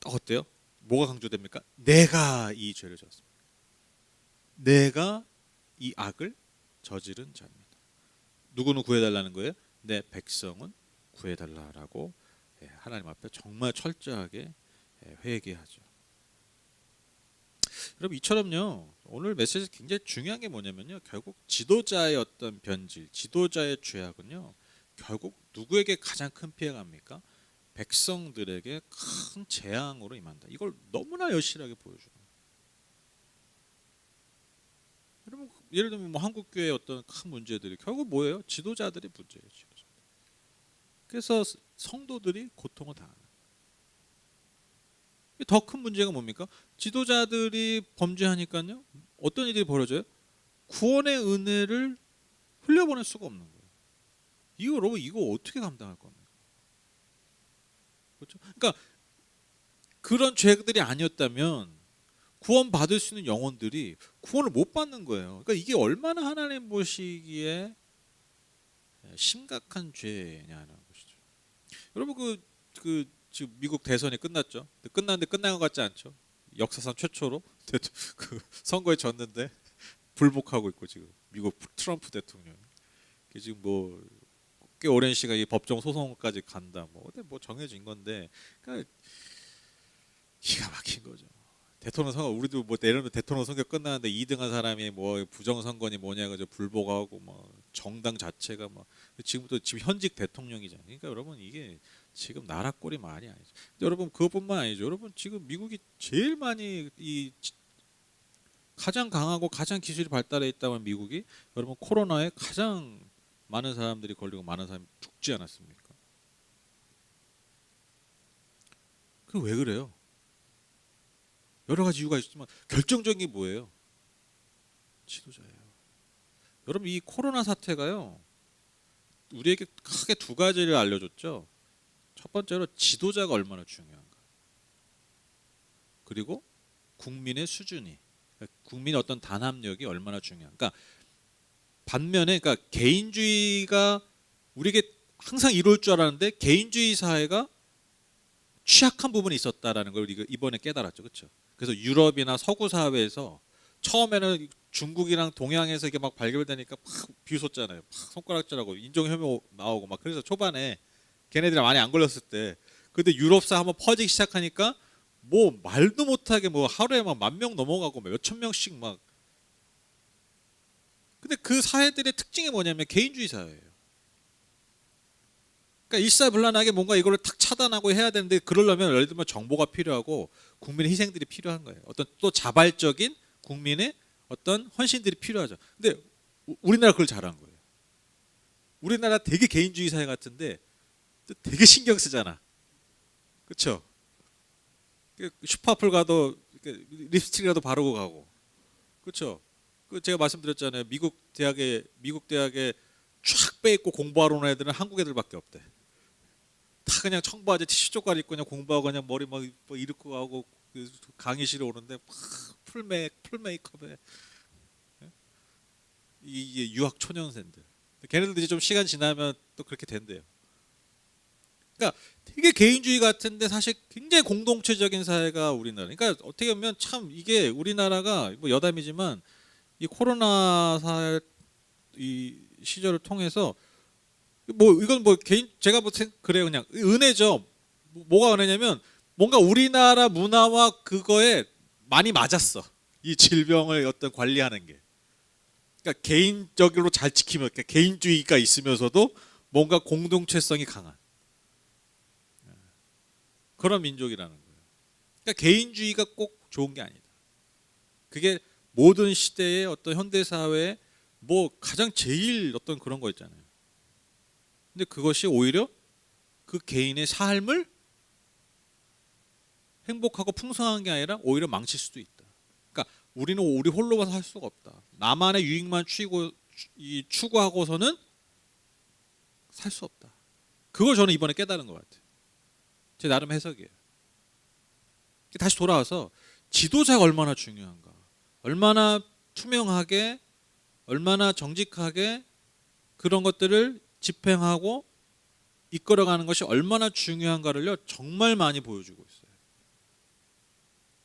어때요? 뭐가 강조됩니까? 내가 이 죄를 졌습니다. 내가 이 악을 저지른 자입니다. 누구는 구해달라는 거예요? 내 백성은 구해달라라고 하나님 앞에 정말 철저하게 회개하죠. 여러분 이처럼요 오늘 메시지 굉장히 중요한 게 뭐냐면요 결국 지도자의 어떤 변질, 지도자의 죄악은요 결국 누구에게 가장 큰 피해가 갑니까? 백성들에게 큰 재앙으로 임한다. 이걸 너무나 여실하게 보여줘요. 여러분 예를 들면 뭐 한국 교회의 어떤 큰 문제들이 결국 뭐예요? 지도자들이 문제예요. 지도자. 그래서 성도들이 고통을 당하는. 더 큰 문제가 뭡니까? 지도자들이 범죄하니까요. 어떤 일이 벌어져요? 구원의 은혜를 흘려보낼 수가 없는 거예요. 이거 여러분 이거 어떻게 감당할 겁니까? 그렇죠? 그러니까 그런 죄들이 아니었다면 구원 받을 수 있는 영혼들이 구원을 못 받는 거예요. 그러니까 이게 얼마나 하나님 보시기에 심각한 죄냐는 것이죠. 여러분 그 지금 미국 대선이 끝났죠. 끝났는데 끝난 것 같지 않죠? 역사상 최초로 그 선거에 졌는데 불복하고 있고 지금 미국 트럼프 대통령 지금 뭐 꽤 오랜 시간 이 법정 소송까지 간다. 뭐 정해진 건데, 그러니까 기가 막힌 거죠. 대통령 선거 우리도 뭐 내려면 대통령 선거 끝나는데 2등한 사람이 뭐 부정 선거니 뭐냐 가지고 불복하고 뭐 정당 자체가 막 지금부터 지금 현직 대통령이잖아요. 그러니까 여러분 이게 지금 나라 꼴이 많이 아니죠. 여러분 그것뿐만 아니죠. 여러분 지금 미국이 제일 많이 이 가장 강하고 가장 기술이 발달해 있다면 미국이 여러분 코로나에 가장 많은 사람들이 걸리고 많은 사람이 죽지 않았습니까? 그 왜 그래요? 여러 가지 이유가 있지만 결정적인 게 뭐예요? 지도자예요. 여러분 이 코로나 사태가요 우리에게 크게 두 가지를 알려줬죠. 첫 번째로 지도자가 얼마나 중요한가. 그리고 국민의 수준이, 국민의 어떤 단합력이 얼마나 중요한가. 반면에 그러니까 개인주의가 우리에게 항상 이룰 줄 알았는데 개인주의 사회가 취약한 부분이 있었다라는 걸 이번에 깨달았죠. 그렇죠? 그래서 유럽이나 서구 사회에서 처음에는 중국이랑 동양에서 이게 막 발견되니까 막 비웃었잖아요. 막 손가락질하고 인종혐오 나오고 막 그래서 초반에 걔네들이 많이 안 걸렸을 때 근데 유럽사 한번 퍼지기 시작하니까 뭐 말도 못하게 뭐 하루에 막 10,000명 넘어가고 몇천 명씩 막 근데 그 사회들의 특징이 뭐냐면 개인주의 사회예요. 그러니까 일사불란하게 뭔가 이거를 탁 차단하고 해야 되는데 그러려면 예를 들면 정보가 필요하고 국민의 희생들이 필요한 거예요. 어떤 또 자발적인 국민의 어떤 헌신들이 필요하죠. 근데 우리나라 그걸 잘한 거예요. 우리나라 되게 개인주의 사회 같은데 되게 신경 쓰잖아. 그렇죠? 슈퍼플 가도 립스틱이라도 바르고 가고. 그렇죠? 그 제가 말씀드렸잖아요. 미국 대학에 쫙 빼입고 공부하러 오는 애들은 한국 애들밖에 없대. 다 그냥 청바지 티슈 쪽갈 입고 그냥 공부하고 그냥 머리 막 이렇게 하고 그 강의실에 오는데 풀 메이크업에 이게 유학 초년생들. 걔네들도 이제 좀 시간 지나면 또 그렇게 된대요. 그러니까 되게 개인주의 같은데 사실 굉장히 공동체적인 사회가 우리나라. 그러니까 어떻게 보면 참 이게 우리나라가 뭐 여담이지만 이 코로나 사회 이 시절을 통해서 뭐 이건 뭐 개인 제가 뭐 그래요. 그냥 은혜죠. 뭐가 은혜냐면 뭔가 우리나라 문화와 그거에 많이 맞았어. 이 질병을 어떤 관리하는 게. 그러니까 개인적으로 잘 지키면, 그러니까 개인주의가 있으면서도 뭔가 공동체성이 강한 그런 민족이라는 거예요. 그러니까 개인주의가 꼭 좋은 게 아니다. 그게 모든 시대의 어떤 현대 사회에 뭐 가장 제일 어떤 그런 거 있잖아요. 근데 그것이 오히려 그 개인의 삶을 행복하고 풍성한 게 아니라 오히려 망칠 수도 있다. 그러니까 우리는 우리 홀로만 살 수가 없다. 나만의 유익만 추구하고서는 살 수 없다. 그걸 저는 이번에 깨달은 것 같아요. 제 나름 해석이에요. 다시 돌아와서 지도자가 얼마나 중요한가, 얼마나 투명하게, 얼마나 정직하게 그런 것들을 집행하고 이끌어가는 것이 얼마나 중요한가를요 정말 많이 보여주고 있어요.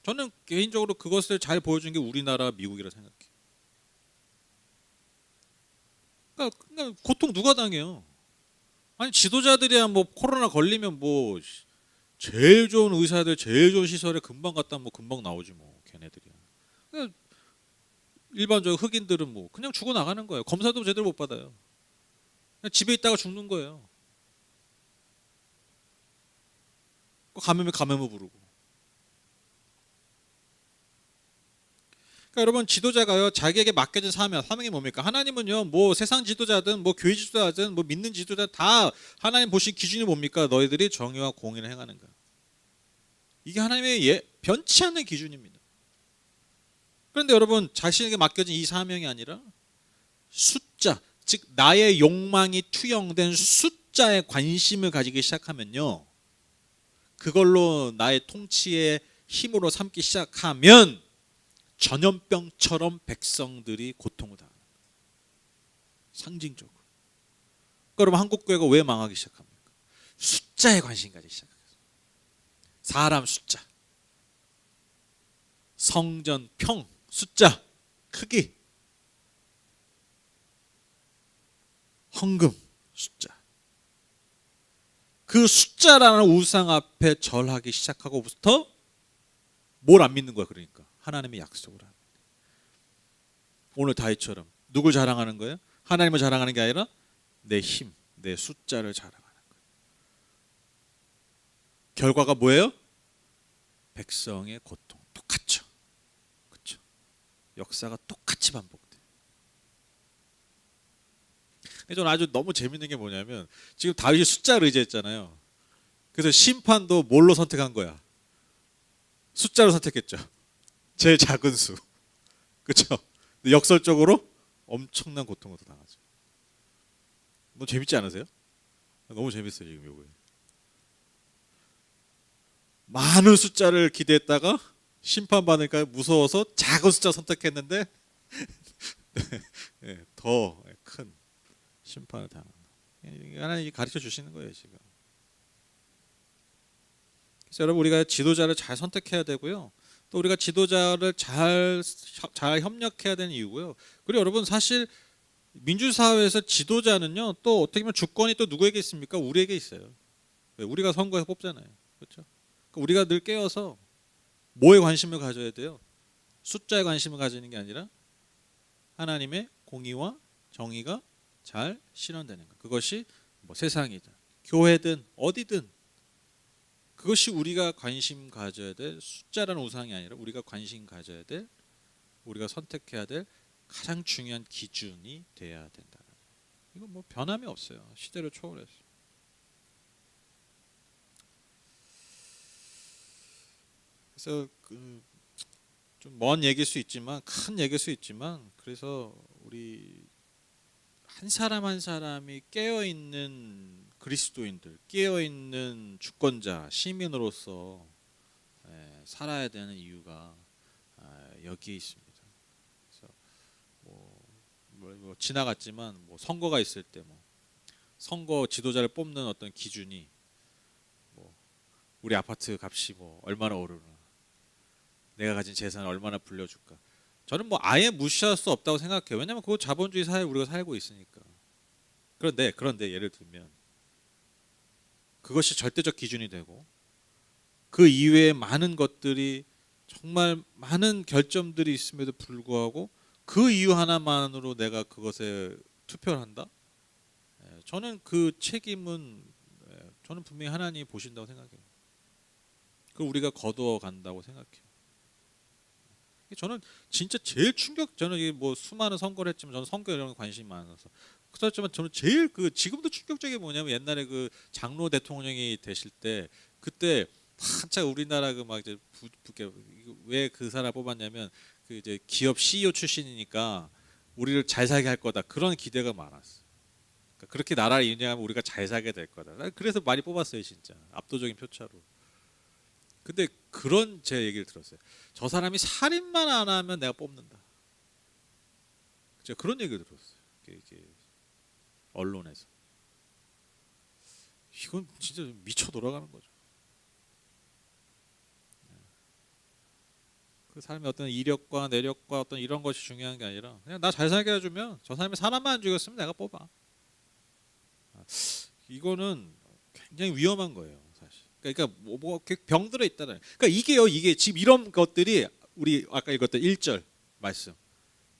저는 개인적으로 그것을 잘 보여준 게 우리나라, 미국이라 생각해요. 그러니까 고통 누가 당해요? 아니 지도자들이야 뭐 코로나 걸리면 뭐 제일 좋은 의사들, 제일 좋은 시설에 금방 갔다 뭐 금방 나오지 뭐 걔네들이야. 그러니까 일반적으로 흑인들은 뭐 그냥 죽어 나가는 거예요. 검사도 제대로 못 받아요. 그냥 집에 있다가 죽는 거예요. 감염을 부르고. 그러니까 여러분 지도자가요 자기에게 맡겨진 사명이 뭡니까? 하나님은요 뭐 세상 지도자든 뭐 교회 지도자든 뭐 믿는 지도자 다 하나님 보신 기준이 뭡니까? 너희들이 정의와 공의를 행하는 거야. 이게 하나님의 변치 않는 기준입니다. 그런데 여러분 자신에게 맡겨진 이 사명이 아니라 숫자, 즉 나의 욕망이 투영된 숫자에 관심을 가지기 시작하면요, 그걸로 나의 통치의 힘으로 삼기 시작하면 전염병처럼 백성들이 고통을 당합니다. 상징적으로. 그러니까 여러분 한국교회가 왜 망하기 시작합니까? 숫자에 관심 가지기 시작합니다. 사람 숫자, 성전 평 숫자, 크기, 헌금 숫자. 그 숫자라는 우상 앞에 절하기 시작하고부터 뭘 안 믿는 거야. 그러니까 하나님의 약속을 합니다. 오늘 다윗처럼 누굴 자랑하는 거예요? 하나님을 자랑하는 게 아니라 내 힘, 내 숫자를 자랑하는 거예요. 결과가 뭐예요? 백성의 고통. 똑같죠. 그렇죠? 역사가 똑같이 반복돼요. 저는 아주 너무 재밌는 게 뭐냐면 지금 다윗이 숫자를 의지했잖아요. 그래서 심판도 뭘로 선택한 거야? 숫자로 선택했죠. 제일 작은 수. 그렇죠? 역설적으로 엄청난 고통을 당하죠. 너무 재밌지 않으세요? 너무 재밌어요 지금 요거. 많은 숫자를 기대했다가 심판받으니까 무서워서 작은 숫자 선택했는데 네, 더 큰 심판을 당한다. 하나님이 가르쳐 주시는 거예요 지금. 그래서 여러분 우리가 지도자를 잘 선택해야 되고요. 또 우리가 지도자를 잘 협력해야 되는 이유고요. 그리고 여러분 사실 민주사회에서 지도자는요 또 어떻게 보면 주권이 또 누구에게 있습니까? 우리에게 있어요. 우리가 선거에서 뽑잖아요. 그렇죠? 우리가 늘 깨어서 뭐에 관심을 가져야 돼요? 숫자에 관심을 가지는 게 아니라 하나님의 공의와 정의가 잘 실현되는 것. 그것이 뭐 세상이든 교회든 어디든 그것이 우리가 관심 가져야 될 숫자라는 우상이 아니라 우리가 관심 가져야 될, 우리가 선택해야 될 가장 중요한 기준이 돼야 된다. 이건 뭐 변함이 없어요. 시대를 초월해서. 그래서 좀 먼 얘기일 수 있지만 큰 얘기일 수 있지만 그래서 우리 한 사람 한 사람이 깨어 있는 그리스도인들, 깨어 있는 주권자, 시민으로서 살아야 되는 이유가 여기에 있습니다. 그래서 뭐 지나갔지만 뭐 선거가 있을 때 뭐 선거 지도자를 뽑는 어떤 기준이 뭐 우리 아파트 값이 뭐 얼마나 오르나, 내가 가진 재산을 얼마나 불려줄까. 저는 뭐 아예 무시할 수 없다고 생각해요. 왜냐하면 그거 자본주의 사회에 우리가 살고 있으니까. 그런데 예를 들면 그것이 절대적 기준이 되고 그 이외의 많은 것들이 정말 많은 결점들이 있음에도 불구하고 그 이유 하나만으로 내가 그것에 투표를 한다? 저는 그 책임은 저는 분명히 하나님이 보신다고 생각해요. 그걸 우리가 거두어 간다고 생각해요. 저는 진짜 제일 저는 이게 뭐 수많은 선거를 했지만 저는 선거 이런 거 관심이 많아서 그렇지만 저는 제일 지금도 충격적인 게 뭐냐면 옛날에 그 장로 대통령이 되실 때 그때 한참 우리나라 그 막 이제 왜 그 사람 뽑았냐면 그 이제 기업 CEO 출신이니까 우리를 잘 살게 할 거다 그런 기대가 많았어. 그러니까 그렇게 나라를 운영하면 우리가 잘 살게 될 거다. 그래서 많이 뽑았어요 진짜 압도적인 표차로. 근데 그런 제 얘기를 들었어요. 저 사람이 살인만 안 하면 내가 뽑는다. 제가 그런 얘기를 들었어요. 이게 언론에서. 이건 진짜 미쳐 돌아가는 거죠. 그 사람의 어떤 이력과 내력과 어떤 이런 것이 중요한 게 아니라 그냥 나 잘 살게 해주면 저 사람이 사람만 안 죽였으면 내가 뽑아. 이거는 굉장히 위험한 거예요, 사실. 그러니까 뭐 병들어 있다는. 그러니까 이게 지금 이런 것들이 우리 아까 읽었던 1절 말씀.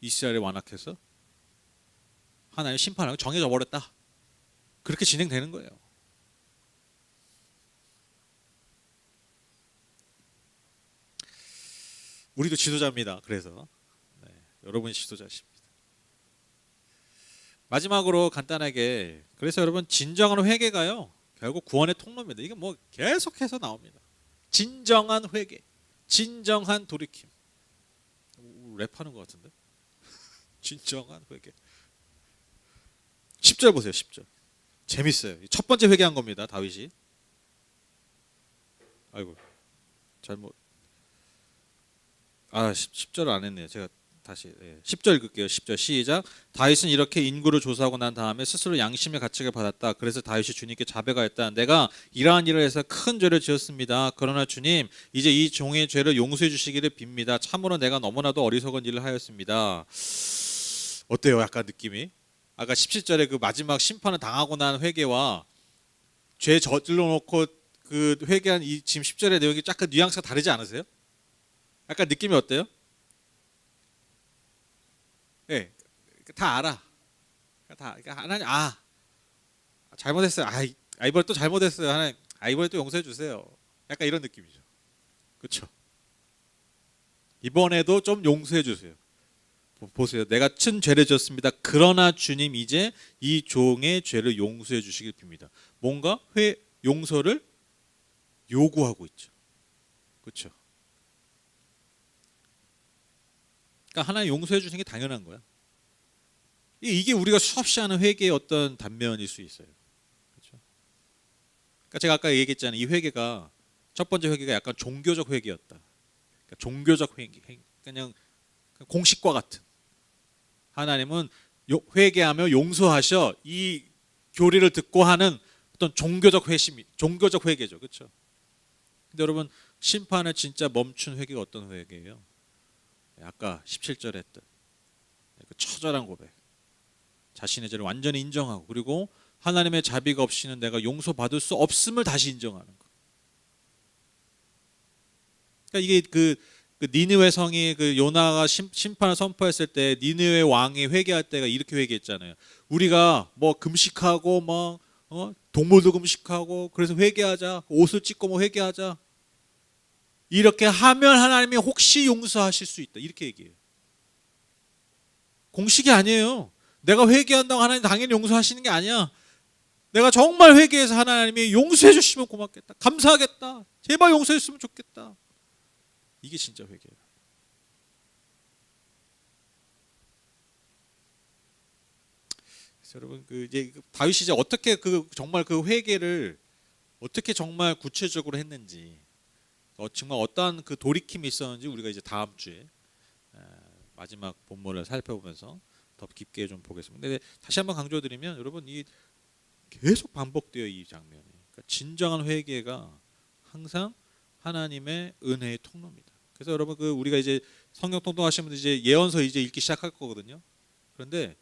이스라엘을 완악해서 하나님 심판하고 정해져 버렸다. 그렇게 진행되는 거예요. 우리도 지도자입니다. 그래서 여러분이 지도자십니다. 마지막으로 간단하게 그래서 여러분 진정한 회개가요 결국 구원의 통로입니다. 이게 뭐 계속해서 나옵니다. 진정한 회개, 진정한 돌이킴. 랩하는 것 같은데? 진정한 회개. 10절 보세요. 10절. 재밌어요. 첫 번째 회개한 겁니다. 다윗이. 아이고 잘못. 10절을 안 했네요. 제가 다시 10절 읽을게요. 10절 시작. 다윗은 이렇게 인구를 조사하고 난 다음에 스스로 양심의 가책을 받았다. 그래서 다윗이 주님께 자백하였다. 내가 이러한 일을 해서 큰 죄를 지었습니다. 그러나 주님 이제 이 종의 죄를 용서해 주시기를 빕니다. 참으로 내가 너무나도 어리석은 일을 하였습니다. 어때요? 약간 느낌이? 아까 17절에 그 마지막 심판을 당하고 난 회개와 죄 저질러 놓고 그 회개한 이 지금 10절의 내용이 약간 뉘앙스가 다르지 않으세요? 약간 느낌이 어때요? 네, 다 알아. 다 하나님 잘못했어요. 이번에 또 잘못했어요. 하나님 이번에 또 용서해 주세요. 약간 이런 느낌이죠. 그렇죠? 이번에도 좀 용서해 주세요. 보세요. 내가 큰 죄를 지었습니다. 그러나 주님 이제 이 종의 죄를 용서해 주시길 빕니다. 뭔가 용서를 요구하고 있죠. 그렇죠? 그러니까 하나님 용서해 주시는 게 당연한 거야. 이게 우리가 수없이 하는 회개의 어떤 단면일 수 있어요. 그렇죠? 그러니까 제가 아까 얘기했잖아요. 이 회개가 첫 번째 회개가 약간 종교적 회개였다. 그러니까 종교적 회개, 그냥 공식과 같은. 하나님은 회개하며 용서하셔 이 교리를 듣고 하는 어떤 종교적 회개죠. 그렇죠? 근데 여러분 심판을 진짜 멈춘 회개가 어떤 회개예요? 아까 17절에 했던 그 처절한 고백. 자신의 죄를 완전히 인정하고 그리고 하나님의 자비가 없이는 내가 용서받을 수 없음을 다시 인정하는 거. 그러니까 이게 그 니느웨 성이 그 요나가 심판을 선포했을 때 니느웨 왕이 회개할 때가 이렇게 회개했잖아요. 우리가 뭐 금식하고 뭐 동물도 금식하고 그래서 회개하자. 옷을 찢고 뭐 회개하자. 이렇게 하면 하나님이 혹시 용서하실 수 있다. 이렇게 얘기해요. 공식이 아니에요. 내가 회개한다고 하나님 당연히 용서하시는 게 아니야. 내가 정말 회개해서 하나님이 용서해 주시면 고맙겠다. 감사하겠다. 제발 용서해 줬으면 좋겠다. 이게 진짜 회개예요. 그래서 여러분 이제 다윗이 이제 어떻게 정말 그 회개를 어떻게 정말 구체적으로 했는지 정말 어떠한 그 돌이킴이 있었는지 우리가 이제 다음 주에 마지막 본문을 살펴보면서 더 깊게 좀 보겠습니다. 근데 다시 한번 강조드리면 여러분 이 계속 반복돼요 이 장면이. 그러니까 진정한 회개가 항상 하나님의 은혜의 통로입니다. 그래서 여러분 우리가 이제 성경 통독하시는 분들 이제 예언서 이제 읽기 시작할 거거든요. 그런데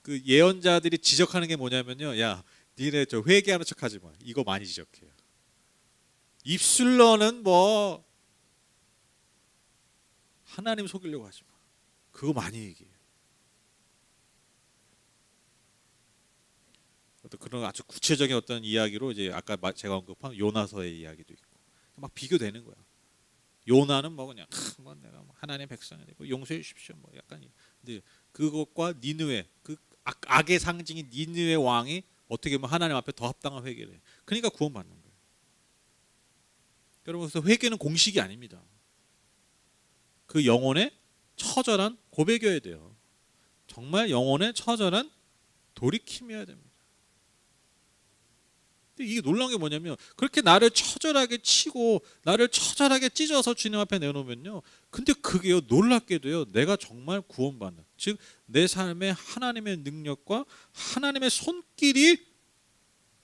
그 예언자들이 지적하는 게 뭐냐면요, 야, 니네 저 회개하는 척하지 마. 이거 많이 지적해요. 입술로는 뭐 하나님 속이려고 하지 마. 그거 많이 얘기해요. 어떤 그런 아주 구체적인 어떤 이야기로 이제 아까 제가 언급한 요나서의 이야기도 있고 막 비교되는 거야. 요나는 뭐 그냥 뭐 내가 뭐 하나님의 백성이 뭐 용서해 주십시오 뭐 약간 근데 그것과 니느웨 그 악의 상징인 니느웨 왕이 어떻게 보면 하나님 앞에 더 합당한 회개를 해. 그러니까 구원받는 거예요. 여러분, 그래서 회개는 공식이 아닙니다. 그 영혼의 처절한 고백이어야 돼요. 정말 영혼의 처절한 돌이킴이어야 됩니다. 근데 이게 놀라운 게 뭐냐면 그렇게 나를 처절하게 치고 나를 처절하게 찢어서 주님 앞에 내놓으면요, 근데 그게요 놀랍게도요 내가 정말 구원받는, 즉 내 삶에 하나님의 능력과 하나님의 손길이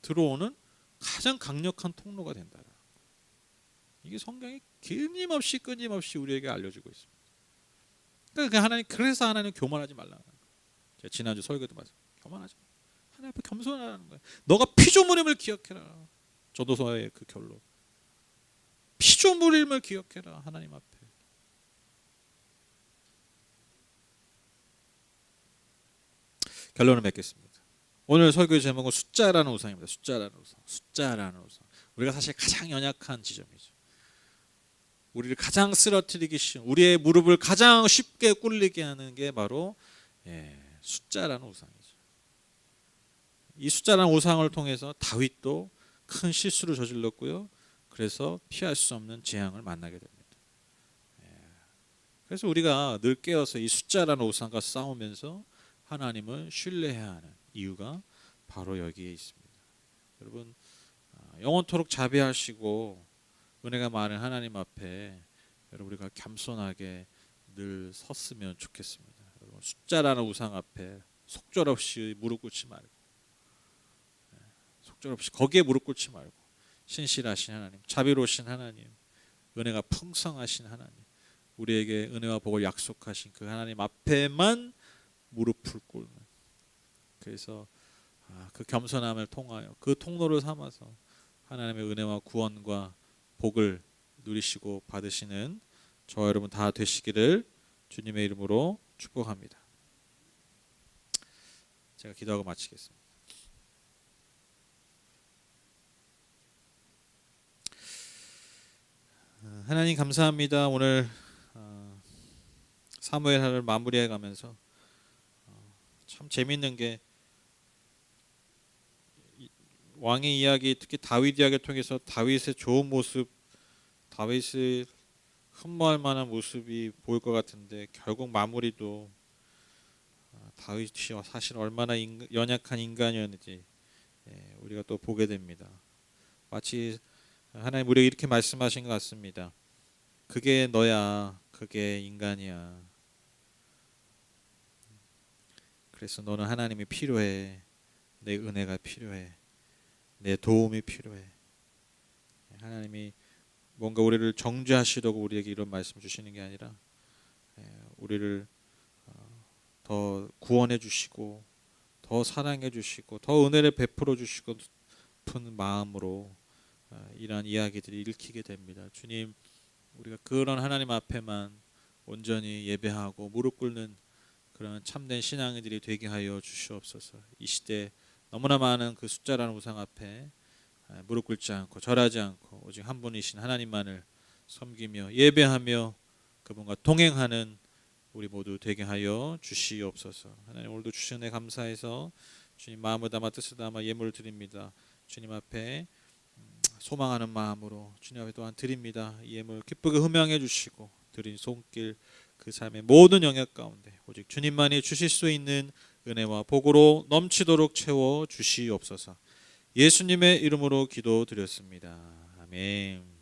들어오는 가장 강력한 통로가 된다. 이게 성경이 끊임없이 우리에게 알려주고 있습니다. 그러니까 하나님, 그래서 하나님 교만하지 말라는 거예요. 제가 지난주 설교도 말씀, 교만하지 마. 하나님 앞에 겸손하라는 거예요. 너가 피조물임을 기억해라. 전도서의 그 결론. 피조물임을 기억해라. 하나님 앞에. 결론을 맺겠습니다. 오늘 설교의 제목은 숫자라는 우상입니다. 숫자라는 우상. 숫자라는 우상. 우리가 사실 가장 연약한 지점이죠. 우리를 가장 쓰러뜨리기 쉬운, 우리의 무릎을 가장 쉽게 꿇리게 하는 게 바로 숫자라는 우상이죠. 이 숫자라는 우상을 통해서 다윗도 큰 실수를 저질렀고요. 그래서 피할 수 없는 재앙을 만나게 됩니다. 그래서 우리가 늘 깨어서 이 숫자라는 우상과 싸우면서 하나님을 신뢰해야 하는 이유가 바로 여기에 있습니다. 여러분, 영원토록 자비하시고 은혜가 많은 하나님 앞에 여러분 우리가 겸손하게 늘 섰으면 좋겠습니다. 여러분, 숫자라는 우상 앞에 속절없이 무릎 꿇지 말고, 속절없이 거기에 무릎 꿇지 말고, 신실하신 하나님, 자비로우신 하나님, 은혜가 풍성하신 하나님, 우리에게 은혜와 복을 약속하신 그 하나님 앞에만 무릎을 꿇는, 그래서 그 겸손함을 통하여 그 통로를 삼아서 하나님의 은혜와 구원과 복을 누리시고 받으시는 저와 여러분 다 되시기를 주님의 이름으로 축복합니다. 제가 기도하고 마치겠습니다. 하나님 감사합니다. 오늘 사무엘하를 마무리해 가면서 참 재밌는 게 왕의 이야기, 특히 다윗 이야기를 통해서 다윗의 좋은 모습, 다윗의 흠모할 만한 모습이 보일 것 같은데 결국 마무리도 다윗이 사실 얼마나 연약한 인간이었는지 우리가 또 보게 됩니다. 마치 하나님 우리에게 이렇게 말씀하신 것 같습니다. 그게 너야, 그게 인간이야. 그래서 너는 하나님이 필요해. 내 은혜가 필요해. 내 도움이 필요해. 하나님이 뭔가 우리를 정죄하시려고 우리에게 이런 말씀 주시는 게 아니라 우리를 더 구원해 주시고 더 사랑해 주시고 더 은혜를 베풀어 주시고 싶은 마음으로 이러한 이야기들이 읽히게 됩니다. 주님, 우리가 그런 하나님 앞에만 온전히 예배하고 무릎 꿇는 그런 참된 신앙인들이 되게 하여 주시옵소서. 이 시대 너무나 많은 그 숫자라는 우상 앞에 무릎 꿇지 않고 절하지 않고 오직 한 분이신 하나님만을 섬기며 예배하며 그분과 동행하는 우리 모두 되게 하여 주시옵소서. 하나님, 오늘도 주신 은혜 감사해서 주님 마음을 담아 뜻을 담아 예물을 드립니다. 주님 앞에 소망하는 마음으로 주님 앞에 또한 드립니다. 이 예물 기쁘게 흠양해 주시고 드린 손길 그 삶의 모든 영역 가운데 오직 주님만이 주실 수 있는 은혜와 복으로 넘치도록 채워 주시옵소서. 예수님의 이름으로 기도드렸습니다. 아멘.